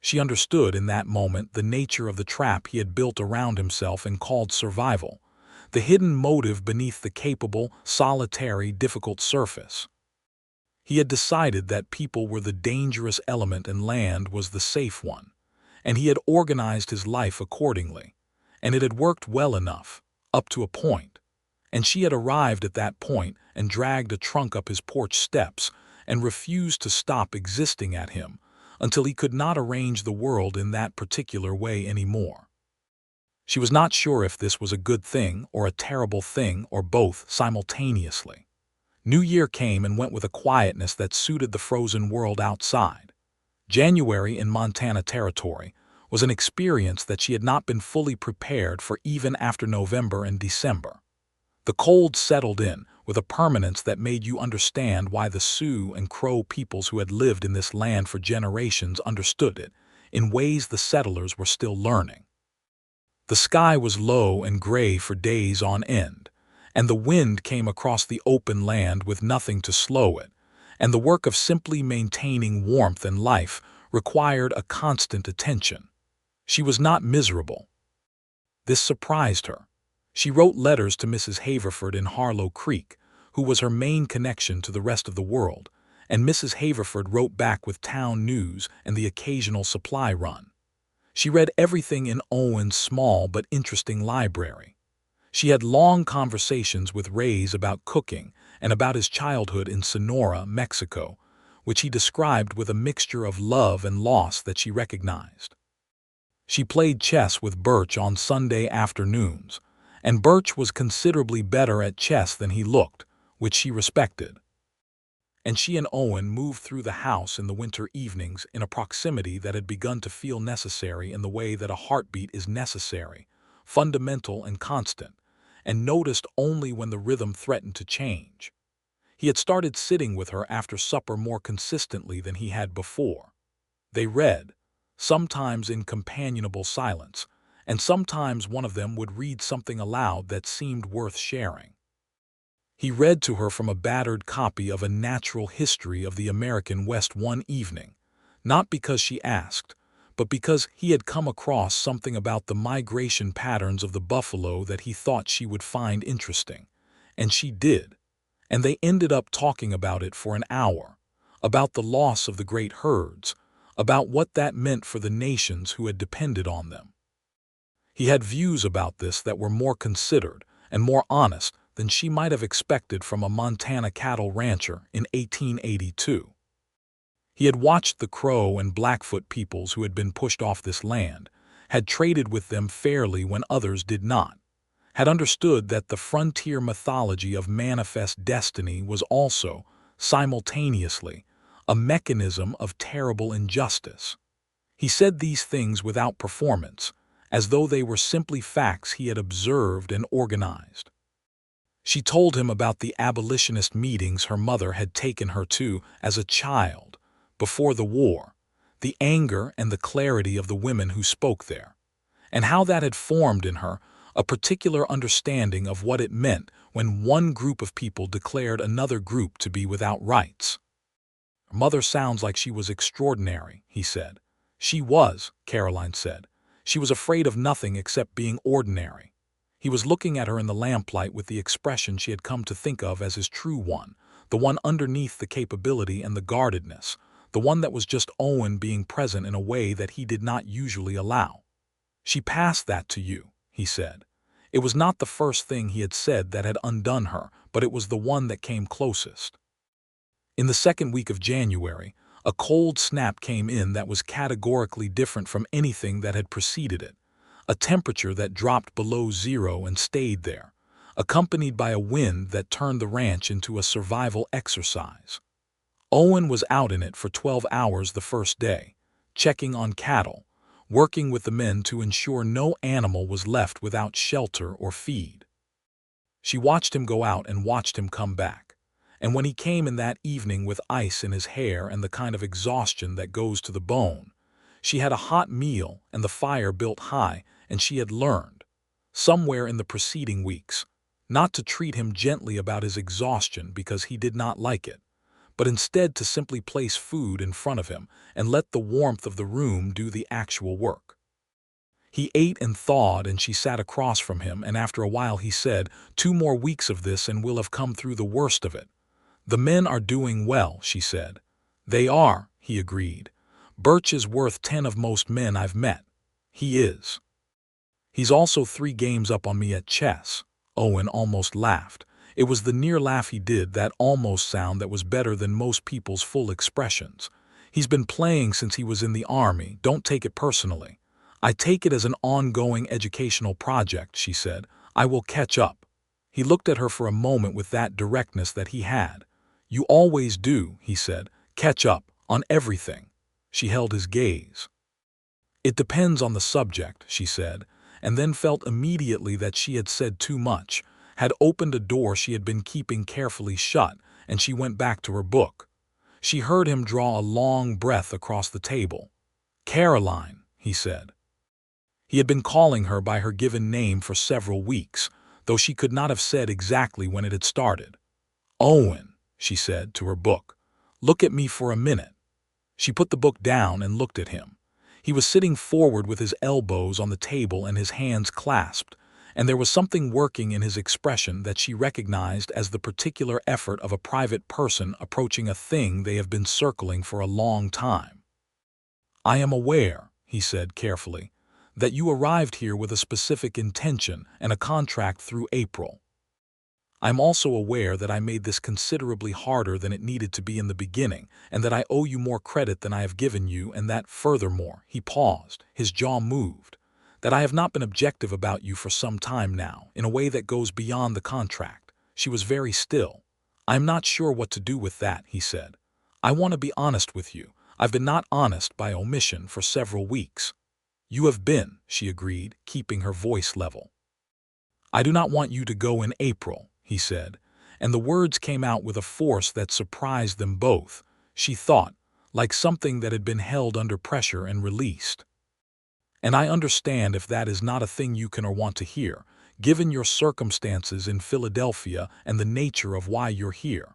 She understood in that moment the nature of the trap he had built around himself and called survival, the hidden motive beneath the capable, solitary, difficult surface. He had decided that people were the dangerous element and land was the safe one, and he had organized his life accordingly, and it had worked well enough, up to a point. And she had arrived at that point and dragged a trunk up his porch steps and refused to stop existing at him until he could not arrange the world in that particular way anymore. She was not sure if this was a good thing or a terrible thing or both simultaneously. New Year came and went with a quietness that suited the frozen world outside. January in Montana Territory was an experience that she had not been fully prepared for even after November and December. The cold settled in with a permanence that made you understand why the Sioux and Crow peoples who had lived in this land for generations understood it, in ways the settlers were still learning. The sky was low and gray for days on end, and the wind came across the open land with nothing to slow it, and the work of simply maintaining warmth and life required a constant attention. She was not miserable. This surprised her. She wrote letters to Mrs. Haverford in Harlow Creek, who was her main connection to the rest of the world, and Mrs. Haverford wrote back with town news and the occasional supply run. She read everything in Owen's small but interesting library. She had long conversations with Reyes about cooking and about his childhood in Sonora, Mexico, which he described with a mixture of love and loss that she recognized. She played chess with Birch on Sunday afternoons, and Birch was considerably better at chess than he looked, which she respected. And she and Owen moved through the house in the winter evenings in a proximity that had begun to feel necessary in the way that a heartbeat is necessary, fundamental and constant, and noticed only when the rhythm threatened to change. He had started sitting with her after supper more consistently than he had before. They read, sometimes in companionable silence, and sometimes one of them would read something aloud that seemed worth sharing. He read to her from a battered copy of A Natural History of the American West one evening, not because she asked, but because he had come across something about the migration patterns of the buffalo that he thought she would find interesting, and she did, and they ended up talking about it for an hour, about the loss of the great herds, about what that meant for the nations who had depended on them. He had views about this that were more considered and more honest than she might have expected from a Montana cattle rancher in 1882. He had watched the Crow and Blackfoot peoples who had been pushed off this land, had traded with them fairly when others did not, had understood that the frontier mythology of manifest destiny was also, simultaneously, a mechanism of terrible injustice. He said these things without performance, as though they were simply facts he had observed and organized. She told him about the abolitionist meetings her mother had taken her to as a child, before the war, the anger and the clarity of the women who spoke there, and how that had formed in her a particular understanding of what it meant when one group of people declared another group to be without rights. Her mother sounds like she was extraordinary, he said. She was, Caroline said. She was afraid of nothing except being ordinary. He was looking at her in the lamplight with the expression she had come to think of as his true one, the one underneath the capability and the guardedness, the one that was just Owen being present in a way that he did not usually allow. She passed that to you, he said. It was not the first thing he had said that had undone her, but it was the one that came closest. In the second week of January, a cold snap came in that was categorically different from anything that had preceded it, a temperature that dropped below zero and stayed there, accompanied by a wind that turned the ranch into a survival exercise. Owen was out in it for 12 hours the first day, checking on cattle, working with the men to ensure no animal was left without shelter or feed. She watched him go out and watched him come back, and when he came in that evening with ice in his hair and the kind of exhaustion that goes to the bone, she had a hot meal and the fire built high, and she had learned, somewhere in the preceding weeks, not to treat him gently about his exhaustion because he did not like it, but instead to simply place food in front of him and let the warmth of the room do the actual work. He ate and thawed, and she sat across from him, and after a while he said, 2 more weeks of this and we'll have come through the worst of it. "The men are doing well," she said. "They are," he agreed. "Birch is worth 10 of most men I've met. He is. He's also 3 games up on me at chess." Owen almost laughed. It was the near laugh he did, that almost sound that was better than most people's full expressions. "He's been playing since he was in the army. Don't take it personally." "I take it as an ongoing educational project," she said. "I will catch up." He looked at her for a moment with that directness that he had. "You always do," he said. "Catch up on everything." She held his gaze. "It depends on the subject," she said, and then felt immediately that she had said too much, had opened a door she had been keeping carefully shut, and she went back to her book. She heard him draw a long breath across the table. "Caroline," he said. He had been calling her by her given name for several weeks, though she could not have said exactly when it had started. "Owen," she said to her book, "look at me for a minute." She put the book down and looked at him. He was sitting forward with his elbows on the table and his hands clasped, and there was something working in his expression that she recognized as the particular effort of a private person approaching a thing they have been circling for a long time. "I am aware," he said carefully, "that you arrived here with a specific intention and a contract through April. I'm also aware that I made this considerably harder than it needed to be in the beginning, and that I owe you more credit than I have given you, and that, furthermore," he paused, his jaw moved, "that I have not been objective about you for some time now, in a way that goes beyond the contract." She was very still. "I'm not sure what to do with that," he said. "I want to be honest with you. I've been not honest by omission for several weeks." "You have been," she agreed, keeping her voice level. "I do not want you to go in April," he said, and the words came out with a force that surprised them both, she thought, like something that had been held under pressure and released. "And I understand if that is not a thing you can or want to hear, given your circumstances in Philadelphia and the nature of why you're here.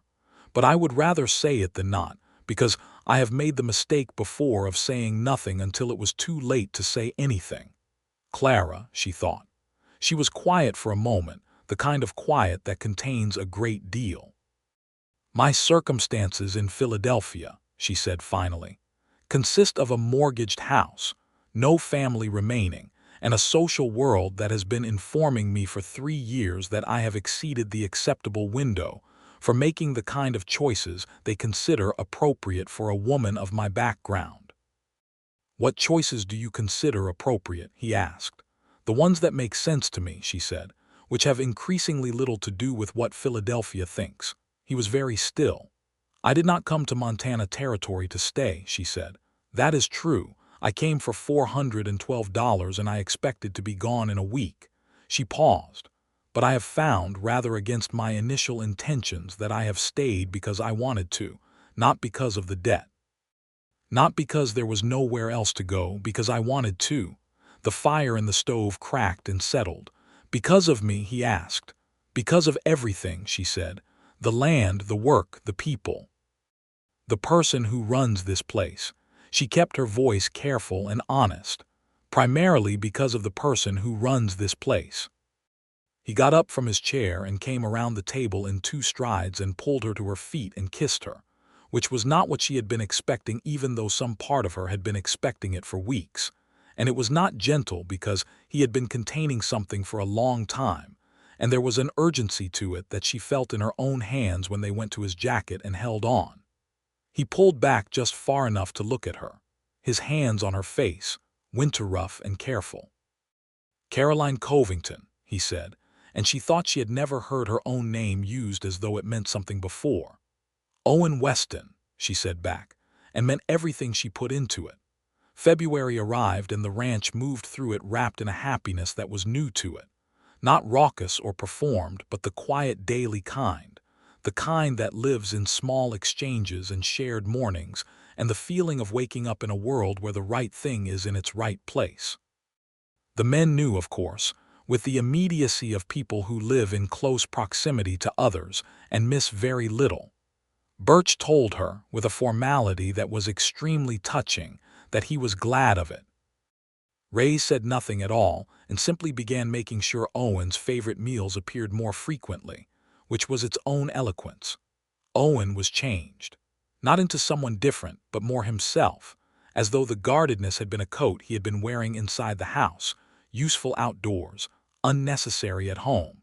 But I would rather say it than not, because I have made the mistake before of saying nothing until it was too late to say anything." Clara, she thought. She was quiet for a moment, the kind of quiet that contains a great deal. "My circumstances in Philadelphia," she said finally, "consist of a mortgaged house, no family remaining, and a social world that has been informing me for 3 years that I have exceeded the acceptable window for making the kind of choices they consider appropriate for a woman of my background." "What choices do you consider appropriate?" he asked. "The ones that make sense to me," she said, "which have increasingly little to do with what Philadelphia thinks." He was very still. "I did not come to Montana Territory to stay," she said. "That is true. I came for $412 and I expected to be gone in a week." She paused. "But I have found, rather against my initial intentions, that I have stayed because I wanted to, not because of the debt. Not because there was nowhere else to go, because I wanted to." The fire in the stove cracked and settled. "Because of me?" he asked. "Because of everything," she said. "The land, the work, the people. The person who runs this place." She kept her voice careful and honest. "Primarily because of the person who runs this place." He got up from his chair and came around the table in 2 strides and pulled her to her feet and kissed her, which was not what she had been expecting, even though some part of her had been expecting it for weeks. And it was not gentle because he had been containing something for a long time, and there was an urgency to it that she felt in her own hands when they went to his jacket and held on. He pulled back just far enough to look at her, his hands on her face, winter rough and careful. "Caroline Covington," he said, and she thought she had never heard her own name used as though it meant something before. "Owen Weston," she said back, and meant everything she put into it. February arrived and the ranch moved through it wrapped in a happiness that was new to it. Not raucous or performed, but the quiet daily kind. The kind that lives in small exchanges and shared mornings, and the feeling of waking up in a world where the right thing is in its right place. The men knew, of course, with the immediacy of people who live in close proximity to others and miss very little. Birch told her, with a formality that was extremely touching, that he was glad of it. Ray said nothing at all and simply began making sure Owen's favorite meals appeared more frequently, which was its own eloquence. Owen was changed. Not into someone different, but more himself, as though the guardedness had been a coat he had been wearing inside the house, useful outdoors, unnecessary at home.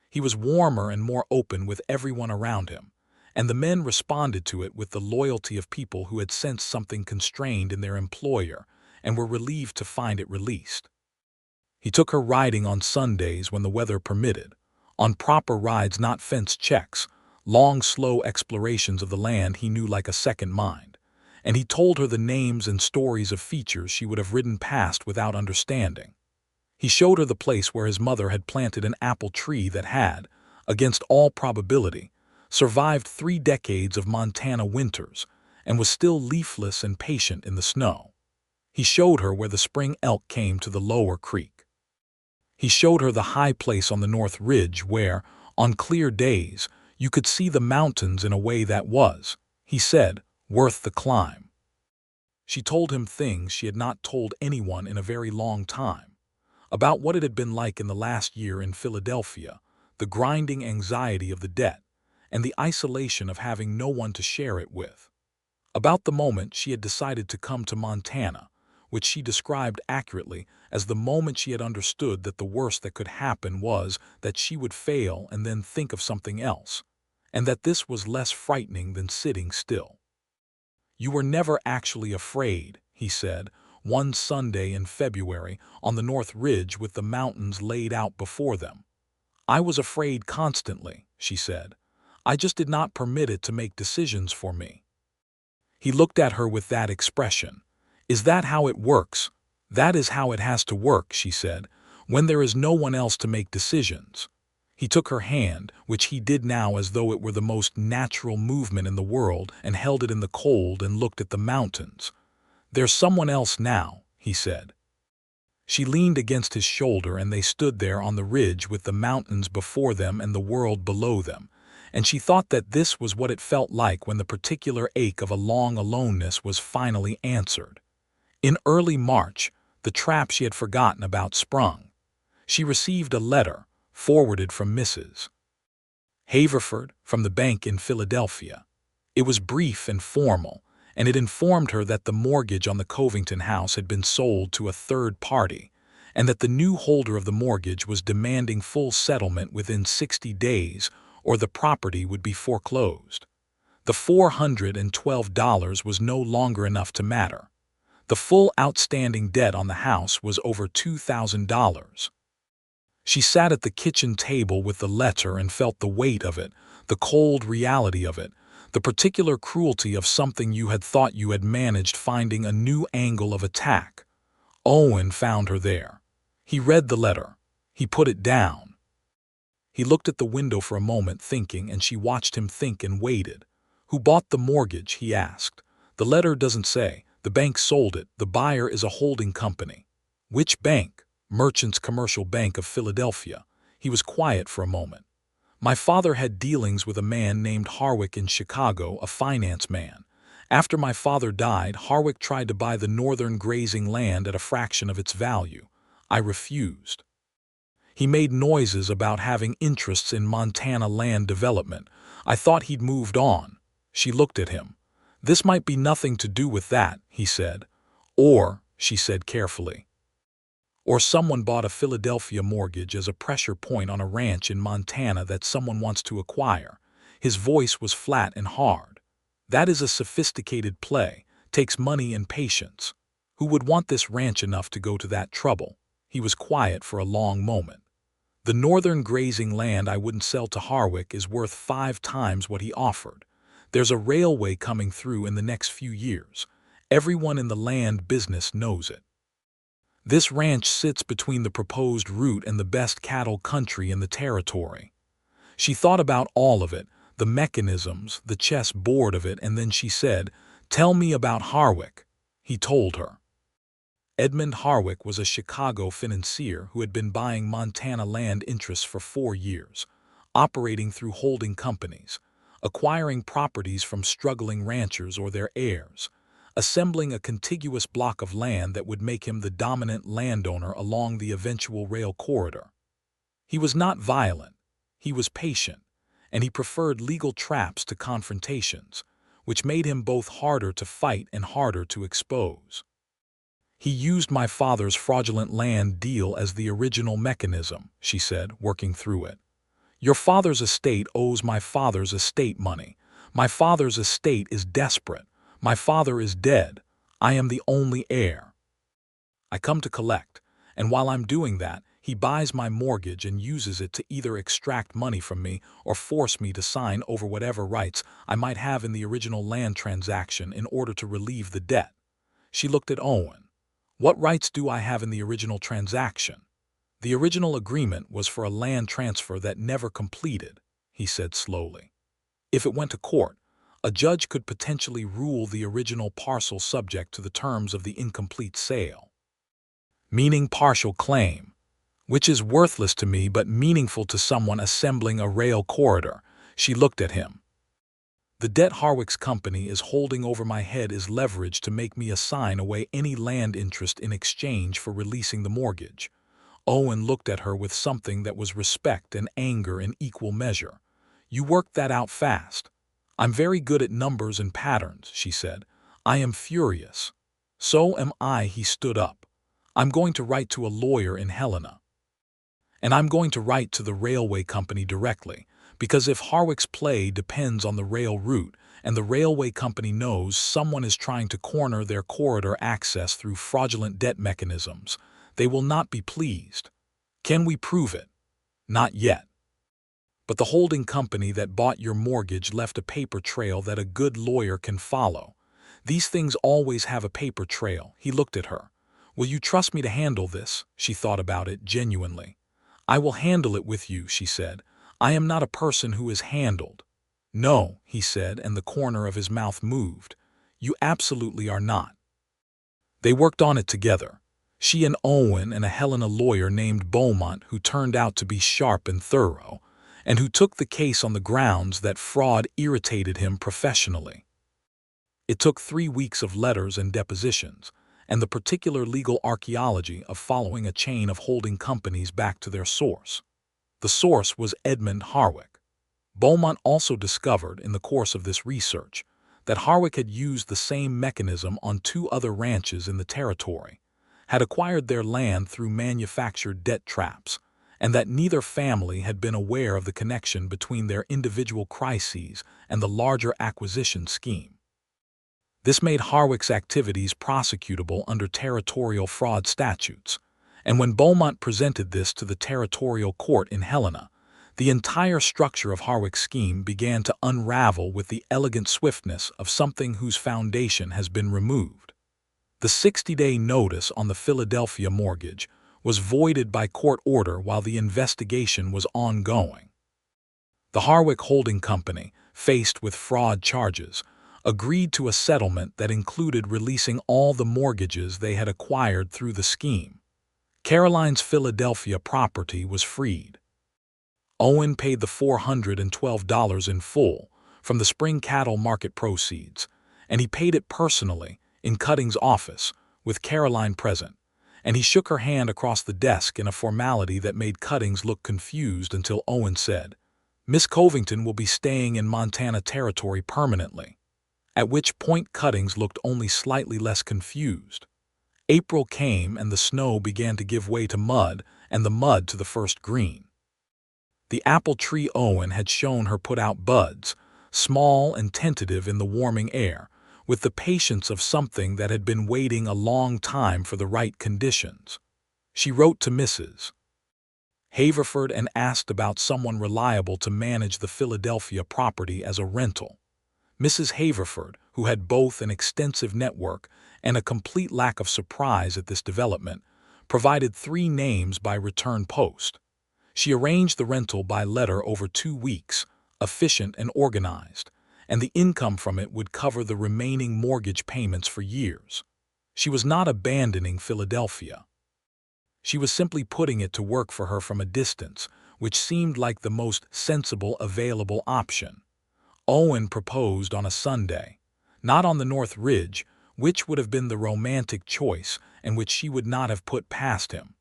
He was warmer and more open with everyone around him, and the men responded to it with the loyalty of people who had sensed something constrained in their employer and were relieved to find it released. He took her riding on Sundays when the weather permitted, on proper rides, not fence checks, long, slow explorations of the land he knew like a second mind, and he told her the names and stories of features she would have ridden past without understanding. He showed her the place where his mother had planted an apple tree that had, against all probability, survived 3 decades of Montana winters and was still leafless and patient in the snow. He showed her where the spring elk came to the lower creek. He showed her the high place on the North Ridge where, on clear days, you could see the mountains in a way that was, he said, worth the climb. She told him things she had not told anyone in a very long time, about what it had been like in the last year in Philadelphia, the grinding anxiety of the debt, and the isolation of having no one to share it with. About the moment she had decided to come to Montana, which she described accurately as the moment she had understood that the worst that could happen was that she would fail and then think of something else, and that this was less frightening than sitting still. "You were never actually afraid," he said, one Sunday in February on the North Ridge with the mountains laid out before them. "I was afraid constantly," she said. "I just did not permit it to make decisions for me." He looked at her with that expression. "Is that how it works?" "That is how it has to work," she said, "when there is no one else to make decisions." He took her hand, which he did now as though it were the most natural movement in the world, and held it in the cold and looked at the mountains. "There's someone else now," he said. She leaned against his shoulder and they stood there on the ridge with the mountains before them and the world below them, and she thought that this was what it felt like when the particular ache of a long aloneness was finally answered. In early March, the trap she had forgotten about sprung. She received a letter, forwarded from Mrs. Haverford, from the bank in Philadelphia. It was brief and formal, and it informed her that the mortgage on the Covington house had been sold to a third party, and that the new holder of the mortgage was demanding full settlement within 60 days, or the property would be foreclosed. The $412 was no longer enough to matter. The full outstanding debt on the house was over $2,000. She sat at the kitchen table with the letter and felt the weight of it, the cold reality of it, the particular cruelty of something you had thought you had managed finding a new angle of attack. Owen found her there. He read the letter. He put it down. He looked at the window for a moment thinking, and she watched him think and waited. "Who bought the mortgage?" he asked. "The letter doesn't say. The bank sold it. The buyer is a holding company." "Which bank?" "Merchants Commercial Bank of Philadelphia." He was quiet for a moment. "My father had dealings with a man named Harwick in Chicago, a finance man. After my father died, Harwick tried to buy the northern grazing land at a fraction of its value. I refused. He made noises about having interests in Montana land development. I thought he'd moved on." She looked at him. "This might be nothing to do with that," he said. "Or," she said carefully, "or someone bought a Philadelphia mortgage as a pressure point on a ranch in Montana that someone wants to acquire." His voice was flat and hard. "That is a sophisticated play, takes money and patience. Who would want this ranch enough to go to that trouble?" He was quiet for a long moment. "The northern grazing land I wouldn't sell to Harwick is worth 5 times what he offered. There's a railway coming through in the next few years. Everyone in the land business knows it. This ranch sits between the proposed route and the best cattle country in the territory." She thought about all of it, the mechanisms, the chess board of it, and then she said, "Tell me about Harwick." He told her. Edmund Harwick was a Chicago financier who had been buying Montana land interests for 4 years, operating through holding companies, acquiring properties from struggling ranchers or their heirs, assembling a contiguous block of land that would make him the dominant landowner along the eventual rail corridor. He was not violent. He was patient, and he preferred legal traps to confrontations, which made him both harder to fight and harder to expose. He used my father's fraudulent land deal as the original mechanism, she said, working through it. Your father's estate owes my father's estate money. My father's estate is desperate. My father is dead. I am the only heir. I come to collect, and while I'm doing that, he buys my mortgage and uses it to either extract money from me or force me to sign over whatever rights I might have in the original land transaction in order to relieve the debt. She looked at Owen. What rights do I have in the original transaction? The original agreement was for a land transfer that never completed, he said slowly. If it went to court, a judge could potentially rule the original parcel subject to the terms of the incomplete sale. Meaning partial claim, which is worthless to me but meaningful to someone assembling a rail corridor. She looked at him. The debt Harwick's company is holding over my head is leverage to make me assign away any land interest in exchange for releasing the mortgage. Owen looked at her with something that was respect and anger in equal measure. You worked that out fast. I'm very good at numbers and patterns, she said. I am furious. So am I, he stood up. I'm going to write to a lawyer in Helena. And I'm going to write to the railway company directly, because if Harwick's play depends on the rail route and the railway company knows someone is trying to corner their corridor access through fraudulent debt mechanisms, they will not be pleased. Can we prove it? Not yet. But the holding company that bought your mortgage left a paper trail that a good lawyer can follow. These things always have a paper trail. He looked at her. Will you trust me to handle this? She thought about it genuinely. I will handle it with you, she said. I am not a person who is handled. No, he said, and the corner of his mouth moved. You absolutely are not. They worked on it together. She and Owen and a Helena lawyer named Beaumont who turned out to be sharp and thorough, and who took the case on the grounds that fraud irritated him professionally. It took 3 weeks of letters and depositions, and the particular legal archaeology of following a chain of holding companies back to their source. The source was Edmund Harwick. Beaumont also discovered in the course of this research that Harwick had used the same mechanism on 2 other ranches in the territory, had acquired their land through manufactured debt traps, and that neither family had been aware of the connection between their individual crises and the larger acquisition scheme. This made Harwick's activities prosecutable under territorial fraud statutes, and when Beaumont presented this to the territorial court in Helena, the entire structure of Harwick's scheme began to unravel with the elegant swiftness of something whose foundation has been removed. The 60-day notice on the Philadelphia mortgage was voided by court order while the investigation was ongoing. The Harwick Holding Company, faced with fraud charges, agreed to a settlement that included releasing all the mortgages they had acquired through the scheme. Caroline's Philadelphia property was freed. Owen paid the $412 in full from the spring cattle market proceeds, and he paid it personally in Cutting's office, with Caroline present, and he shook her hand across the desk in a formality that made Cuttings look confused until Owen said, Miss Covington will be staying in Montana Territory permanently, at which point Cuttings looked only slightly less confused. April came and the snow began to give way to mud and the mud to the first green. The apple tree Owen had shown her put out buds, small and tentative in the warming air, with the patience of something that had been waiting a long time for the right conditions. She wrote to Mrs. Haverford and asked about someone reliable to manage the Philadelphia property as a rental. Mrs. Haverford, who had both an extensive network and a complete lack of surprise at this development, provided 3 names by return post. She arranged the rental by letter over 2 weeks, efficient and organized, and the income from it would cover the remaining mortgage payments for years. She was not abandoning Philadelphia. She was simply putting it to work for her from a distance, which seemed like the most sensible available option. Owen proposed on a Sunday, not on the North Ridge, which would have been the romantic choice and which she would not have put past him.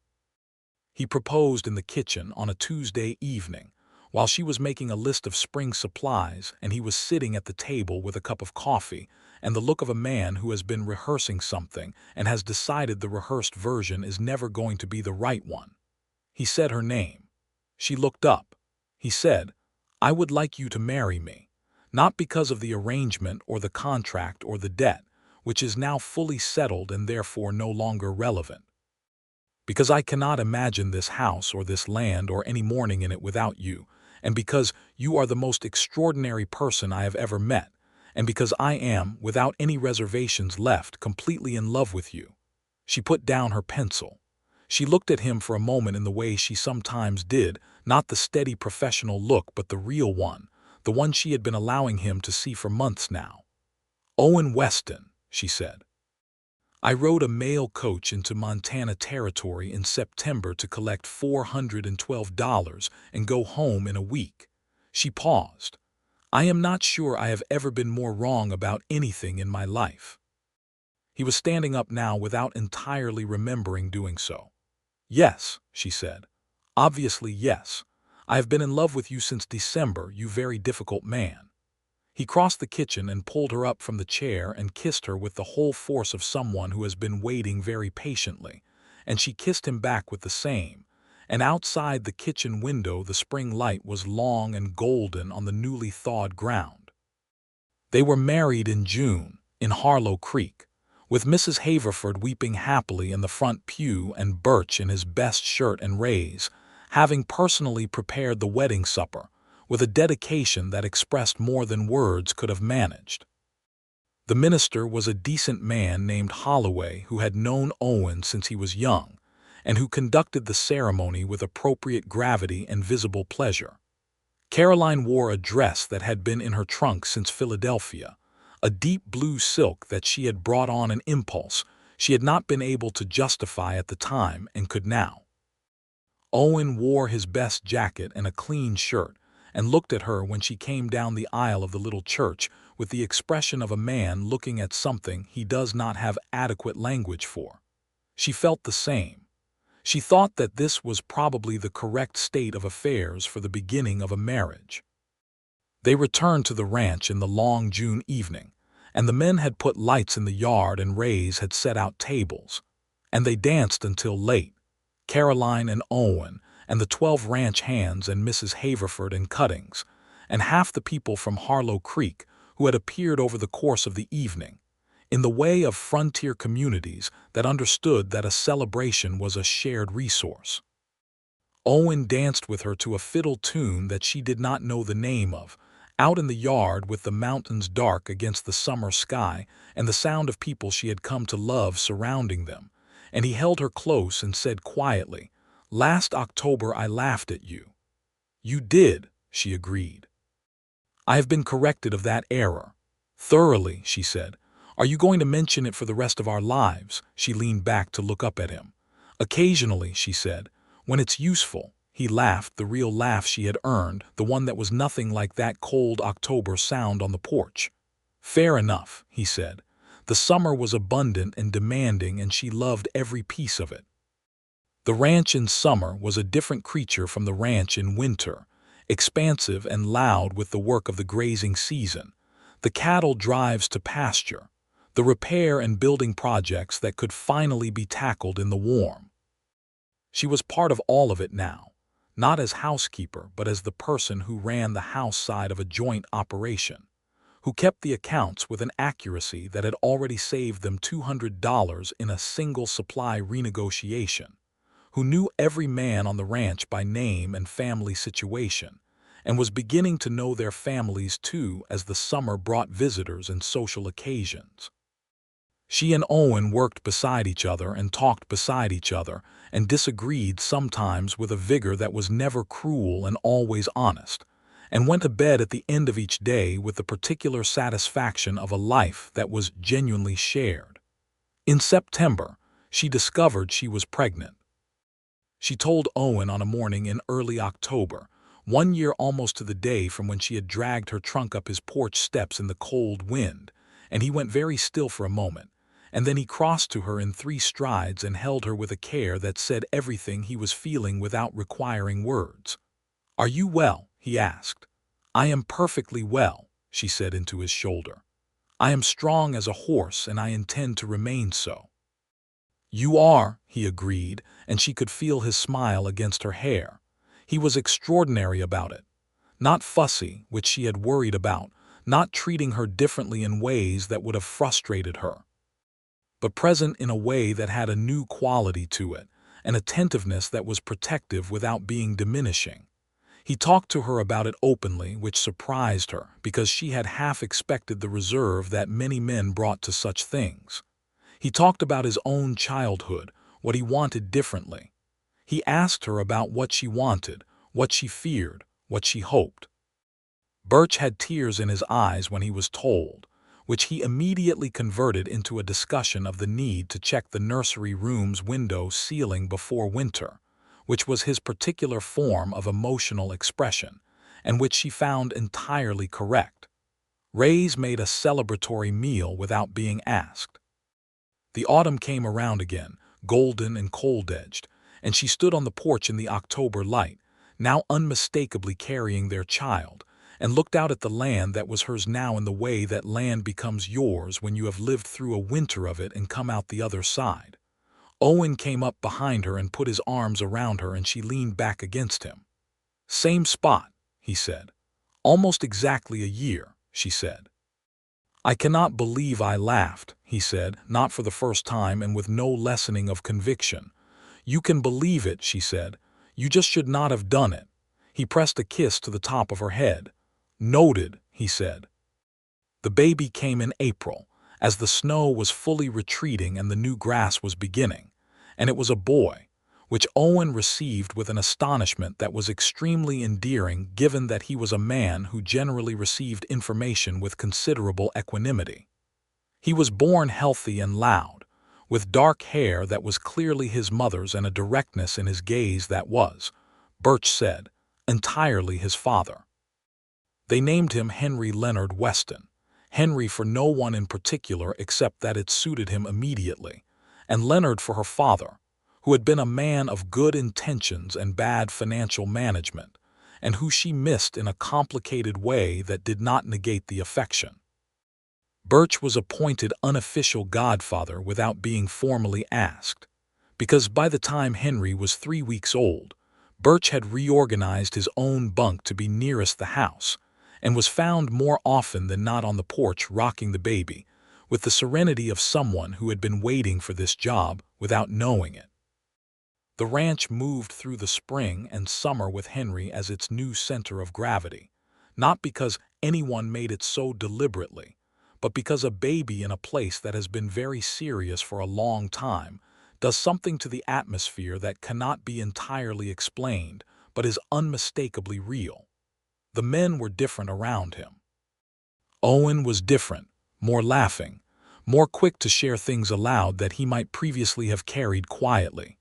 He proposed in the kitchen on a Tuesday evening, while she was making a list of spring supplies and he was sitting at the table with a cup of coffee and the look of a man who has been rehearsing something and has decided the rehearsed version is never going to be the right one. He said her name. She looked up. He said, "I would like you to marry me, not because of the arrangement or the contract or the debt, which is now fully settled and therefore no longer relevant. Because I cannot imagine this house or this land or any morning in it without you, and because you are the most extraordinary person I have ever met, and because I am, without any reservations left, completely in love with you." She put down her pencil. She looked at him for a moment in the way she sometimes did, not the steady professional look but the real one, the one she had been allowing him to see for months now. "Owen Weston," she said. "I rode a mail coach into Montana Territory in September to collect $412 and go home in a week." She paused. "I am not sure I have ever been more wrong about anything in my life." He was standing up now without entirely remembering doing so. "Yes," she said. "Obviously, yes. I have been in love with you since December, you very difficult man." He crossed the kitchen and pulled her up from the chair and kissed her with the whole force of someone who has been waiting very patiently, and she kissed him back with the same, and outside the kitchen window the spring light was long and golden on the newly thawed ground. They were married in June, in Harlow Creek, with Mrs. Haverford weeping happily in the front pew and Birch in his best shirt and rays, having personally prepared the wedding supper, with a dedication that expressed more than words could have managed. The minister was a decent man named Holloway who had known Owen since he was young, and who conducted the ceremony with appropriate gravity and visible pleasure. Caroline wore a dress that had been in her trunk since Philadelphia, a deep blue silk that she had brought on an impulse she had not been able to justify at the time and could now. Owen wore his best jacket and a clean shirt, and looked at her when she came down the aisle of the little church with the expression of a man looking at something he does not have adequate language for. She felt the same. She thought that this was probably the correct state of affairs for the beginning of a marriage. They returned to the ranch in the long June evening, and the men had put lights in the yard and Rays had set out tables, and they danced until late, Caroline and Owen, and the 12 ranch hands and Mrs. Haverford and Cuttings, and half the people from Harlow Creek who had appeared over the course of the evening, in the way of frontier communities that understood that a celebration was a shared resource. Owen danced with her to a fiddle tune that she did not know the name of, out in the yard with the mountains dark against the summer sky and the sound of people she had come to love surrounding them, and he held her close and said quietly, "Last October I laughed at you." "You did," she agreed. "I have been corrected of that error." "Thoroughly," she said. "Are you going to mention it for the rest of our lives?" She leaned back to look up at him. "Occasionally," she said, "when it's useful." He laughed, the real laugh she had earned, the one that was nothing like that cold October sound on the porch. "Fair enough," he said. The summer was abundant and demanding, and she loved every piece of it. The ranch in summer was a different creature from the ranch in winter, expansive and loud with the work of the grazing season, the cattle drives to pasture, the repair and building projects that could finally be tackled in the warm. She was part of all of it now, not as housekeeper but as the person who ran the house side of a joint operation, who kept the accounts with an accuracy that had already saved them $200 in a single supply renegotiation, who knew every man on the ranch by name and family situation, and was beginning to know their families too as the summer brought visitors and social occasions. She and Owen worked beside each other and talked beside each other and disagreed sometimes with a vigor that was never cruel and always honest, and went to bed at the end of each day with the particular satisfaction of a life that was genuinely shared. In September, she discovered she was pregnant. She told Owen on a morning in early October, 1 year almost to the day from when she had dragged her trunk up his porch steps in the cold wind, and he went very still for a moment, and then he crossed to her in 3 strides and held her with a care that said everything he was feeling without requiring words. "Are you well?" he asked. "I am perfectly well," she said into his shoulder. "I am strong as a horse, and I intend to remain so." "You are," he agreed, and she could feel his smile against her hair. He was extraordinary about it. Not fussy, which she had worried about, not treating her differently in ways that would have frustrated her, but present in a way that had a new quality to it, an attentiveness that was protective without being diminishing. He talked to her about it openly, which surprised her, because she had half expected the reserve that many men brought to such things. He talked about his own childhood, what he wanted differently. He asked her about what she wanted, what she feared, what she hoped. Birch had tears in his eyes when he was told, which he immediately converted into a discussion of the need to check the nursery room's window ceiling before winter, which was his particular form of emotional expression, and which she found entirely correct. Ray's made a celebratory meal without being asked. The autumn came around again, golden and cold-edged, and she stood on the porch in the October light, now unmistakably carrying their child, and looked out at the land that was hers now in the way that land becomes yours when you have lived through a winter of it and come out the other side. Owen came up behind her and put his arms around her, and she leaned back against him. "Same spot," he said. "Almost exactly a year," she said. "I cannot believe I laughed," he said, not for the first time and with no lessening of conviction. "You can believe it," she said. "You just should not have done it." He pressed a kiss to the top of her head. "Noted," he said. The baby came in April, as the snow was fully retreating and the new grass was beginning, and it was a boy, which Owen received with an astonishment that was extremely endearing given that he was a man who generally received information with considerable equanimity. He was born healthy and loud, with dark hair that was clearly his mother's and a directness in his gaze that was, Birch said, entirely his father. They named him Henry Leonard Weston, Henry for no one in particular except that it suited him immediately, and Leonard for her father, who had been a man of good intentions and bad financial management, and who she missed in a complicated way that did not negate the affection. Birch was appointed unofficial godfather without being formally asked, because by the time Henry was 3 weeks old, Birch had reorganized his own bunk to be nearest the house, and was found more often than not on the porch rocking the baby, with the serenity of someone who had been waiting for this job without knowing it. The ranch moved through the spring and summer with Henry as its new center of gravity, not because anyone made it so deliberately, but because a baby in a place that has been very serious for a long time does something to the atmosphere that cannot be entirely explained but is unmistakably real. The men were different around him. Owen was different, more laughing, more quick to share things aloud that he might previously have carried quietly.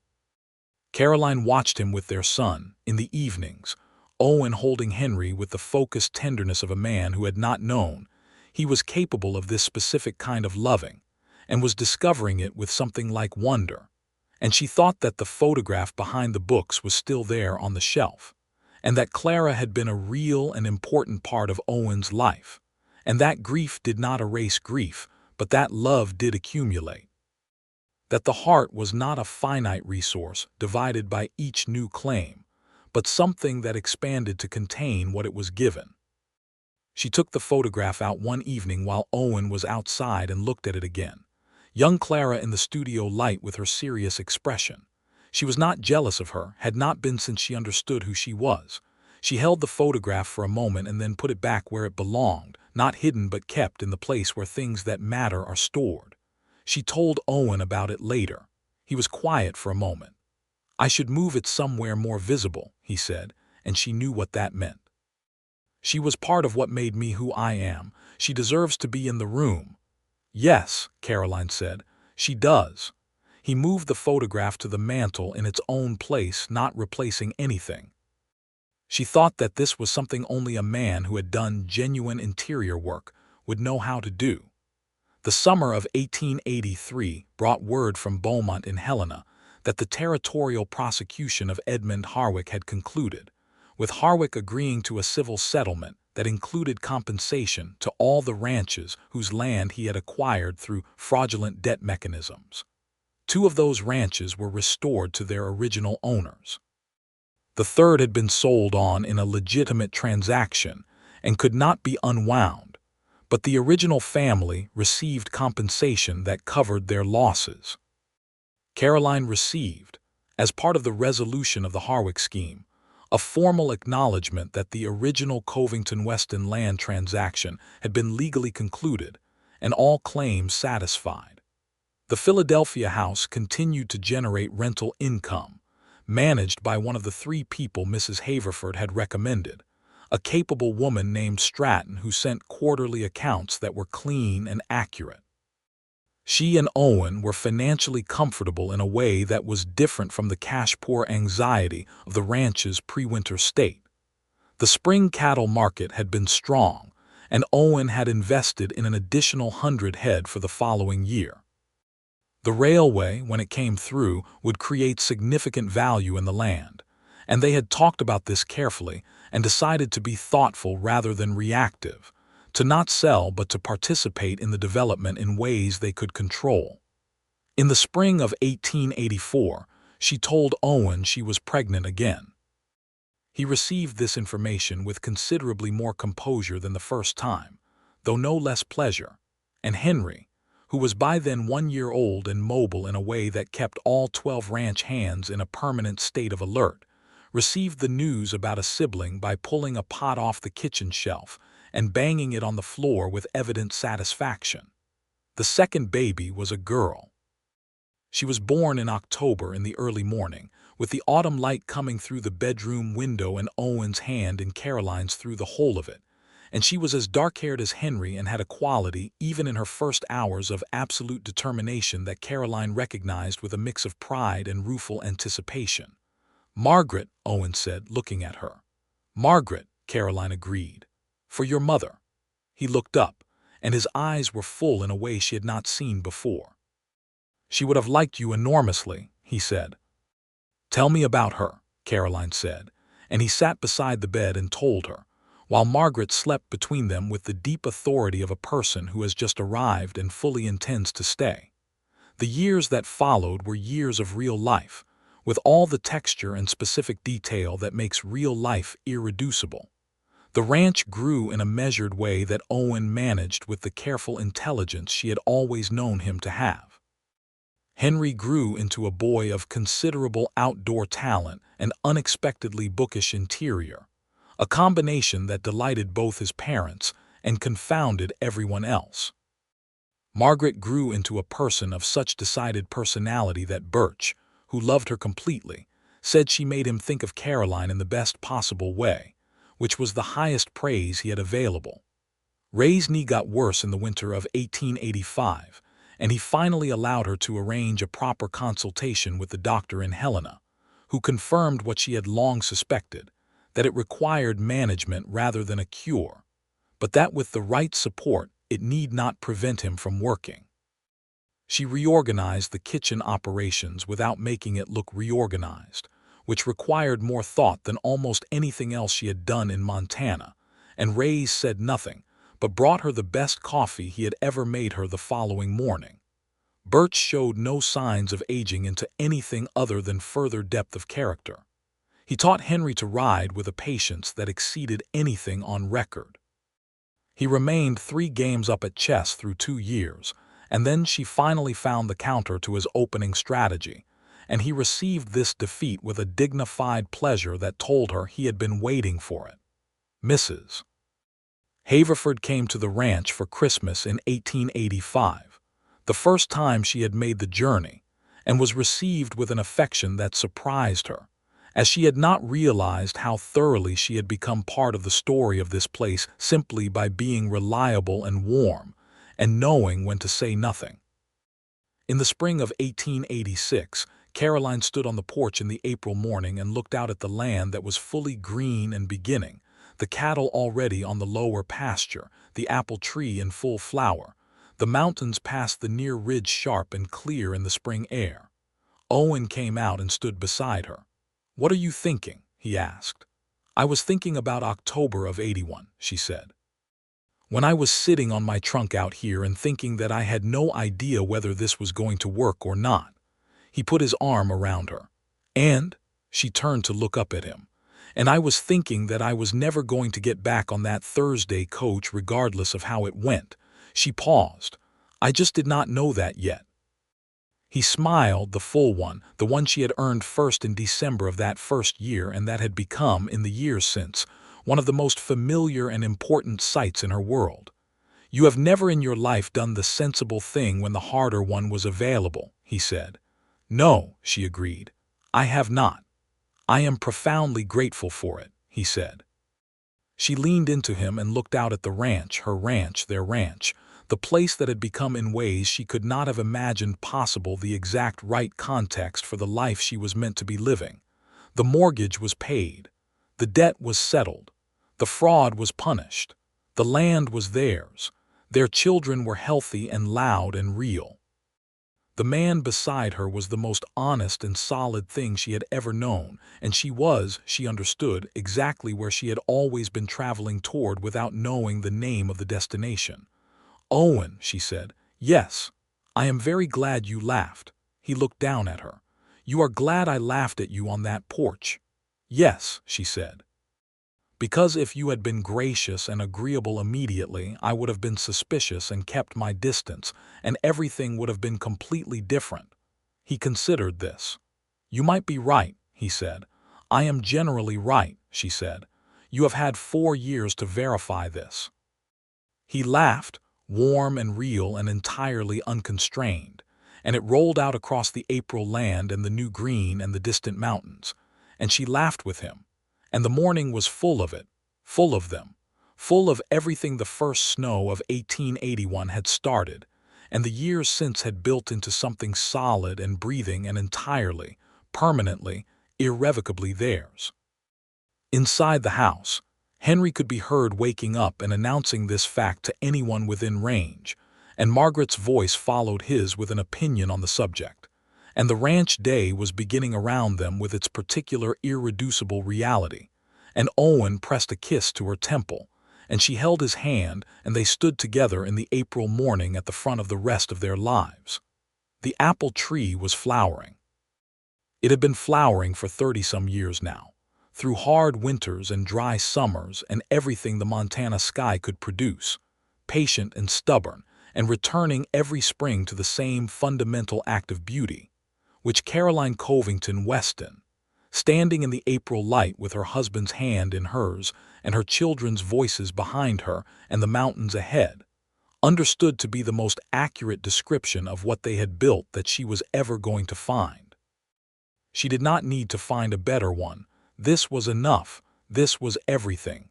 Caroline watched him with their son, in the evenings, Owen holding Henry with the focused tenderness of a man who had not known he was capable of this specific kind of loving, and was discovering it with something like wonder. And she thought that the photograph behind the books was still there on the shelf, and that Clara had been a real and important part of Owen's life, and that grief did not erase grief, but that love did accumulate. That the heart was not a finite resource divided by each new claim, but something that expanded to contain what it was given. She took the photograph out one evening while Owen was outside and looked at it again. Young Clara in the studio light with her serious expression. She was not jealous of her, had not been since she understood who she was. She held the photograph for a moment and then put it back where it belonged, not hidden but kept in the place where things that matter are stored. She told Owen about it later. He was quiet for a moment. "I should move it somewhere more visible," he said, and she knew what that meant. "She was part of what made me who I am. She deserves to be in the room." "Yes," Caroline said, "she does." He moved the photograph to the mantel in its own place, not replacing anything. She thought that this was something only a man who had done genuine interior work would know how to do. The summer of 1883 brought word from Beaumont in Helena that the territorial prosecution of Edmund Harwick had concluded, with Harwick agreeing to a civil settlement that included compensation to all the ranches whose land he had acquired through fraudulent debt mechanisms. 2 of those ranches were restored to their original owners. The third had been sold on in a legitimate transaction and could not be unwound, but the original family received compensation that covered their losses. Caroline received, as part of the resolution of the Harwick scheme, a formal acknowledgement that the original Covington-Weston land transaction had been legally concluded and all claims satisfied. The Philadelphia house continued to generate rental income, managed by one of the 3 people Mrs. Haverford had recommended, a capable woman named Stratton who sent quarterly accounts that were clean and accurate. She and Owen were financially comfortable in a way that was different from the cash-poor anxiety of the ranch's pre-winter state. The spring cattle market had been strong, and Owen had invested in an additional 100 head for the following year. The railway, when it came through, would create significant value in the land, and they had talked about this carefully and decided to be thoughtful rather than reactive, to not sell but to participate in the development in ways they could control. In the spring of 1884, she told Owen she was pregnant again. He received this information with considerably more composure than the first time, though no less pleasure, and Henry, who was by then 1 year old and mobile in a way that kept all 12 ranch hands in a permanent state of alert, received the news about a sibling by pulling a pot off the kitchen shelf and banging it on the floor with evident satisfaction. The second baby was a girl. She was born in October in the early morning, with the autumn light coming through the bedroom window and Owen's hand in Caroline's through the whole of it, and she was as dark-haired as Henry and had a quality, even in her first hours, of absolute determination that Caroline recognized with a mix of pride and rueful anticipation. "Margaret," Owen said, looking at her. "Margaret," Caroline agreed. "For your mother." He looked up, and his eyes were full in a way she had not seen before. "She would have liked you enormously," he said. "Tell me about her," Caroline said, and he sat beside the bed and told her, while Margaret slept between them with the deep authority of a person who has just arrived and fully intends to stay. The years that followed were years of real life, with all the texture and specific detail that makes real life irreducible. The ranch grew in a measured way that Owen managed with the careful intelligence she had always known him to have. Henry grew into a boy of considerable outdoor talent and unexpectedly bookish interior, a combination that delighted both his parents and confounded everyone else. Margaret grew into a person of such decided personality that Birch, who loved her completely, said she made him think of Caroline in the best possible way, which was the highest praise he had available. Ray's knee got worse in the winter of 1885, and he finally allowed her to arrange a proper consultation with the doctor in Helena, who confirmed what she had long suspected, that it required management rather than a cure, but that with the right support it need not prevent him from working. She reorganized the kitchen operations without making it look reorganized, which required more thought than almost anything else she had done in Montana, and Ray's said nothing, but brought her the best coffee he had ever made her the following morning. Birch showed no signs of aging into anything other than further depth of character. He taught Henry to ride with a patience that exceeded anything on record. He remained 3 games up at chess through 2 years, and then she finally found the counter to his opening strategy, and he received this defeat with a dignified pleasure that told her he had been waiting for it. Mrs. Haverford came to the ranch for Christmas in 1885, the first time she had made the journey, and was received with an affection that surprised her, as she had not realized how thoroughly she had become part of the story of this place simply by being reliable and warm, and knowing when to say nothing. In the spring of 1886, Caroline stood on the porch in the April morning and looked out at the land that was fully green and beginning, the cattle already on the lower pasture, the apple tree in full flower, the mountains past the near ridge sharp and clear in the spring air. Owen came out and stood beside her. "What are you thinking?" he asked. I was thinking about October of '81, she said. When I was sitting on my trunk out here and thinking that I had no idea whether this was going to work or not. He put his arm around her. And she turned to look up at him. And I was thinking that I was never going to get back on that Thursday coach regardless of how it went. She paused. I just did not know that yet. He smiled, the full one, the one she had earned first in December of that first year and that had become, in the years since, one of the most familiar and important sights in her world. You have never in your life done the sensible thing when the harder one was available, he said. No, she agreed. I have not. I am profoundly grateful for it, he said. She leaned into him and looked out at the ranch, her ranch, their ranch, the place that had become in ways she could not have imagined possible the exact right context for the life she was meant to be living. The mortgage was paid. The debt was settled. The fraud was punished. The land was theirs. Their children were healthy and loud and real. The man beside her was the most honest and solid thing she had ever known, and she was, she understood, exactly where she had always been traveling toward without knowing the name of the destination. Owen, she said, yes, I am very glad you laughed. He looked down at her. You are glad I laughed at you on that porch? Yes, she said. Because if you had been gracious and agreeable immediately, I would have been suspicious and kept my distance, and everything would have been completely different. He considered this. You might be right, he said. I am generally right, she said. You have had 4 years to verify this. He laughed, warm and real and entirely unconstrained, and it rolled out across the April land and the new green and the distant mountains, and she laughed with him. And the morning was full of it, full of them, full of everything the first snow of 1881 had started, and the years since had built into something solid and breathing and entirely, permanently, irrevocably theirs. Inside the house, Henry could be heard waking up and announcing this fact to anyone within range, and Margaret's voice followed his with an opinion on the subject. And the ranch day was beginning around them with its particular irreducible reality. And Owen pressed a kiss to her temple, and she held his hand, and they stood together in the April morning at the front of the rest of their lives. The apple tree was flowering. It had been flowering for 30-some years now, through hard winters and dry summers and everything the Montana sky could produce, patient and stubborn, and returning every spring to the same fundamental act of beauty, which Caroline Covington Weston, standing in the April light with her husband's hand in hers and her children's voices behind her and the mountains ahead, understood to be the most accurate description of what they had built that she was ever going to find. She did not need to find a better one. This was enough. This was everything.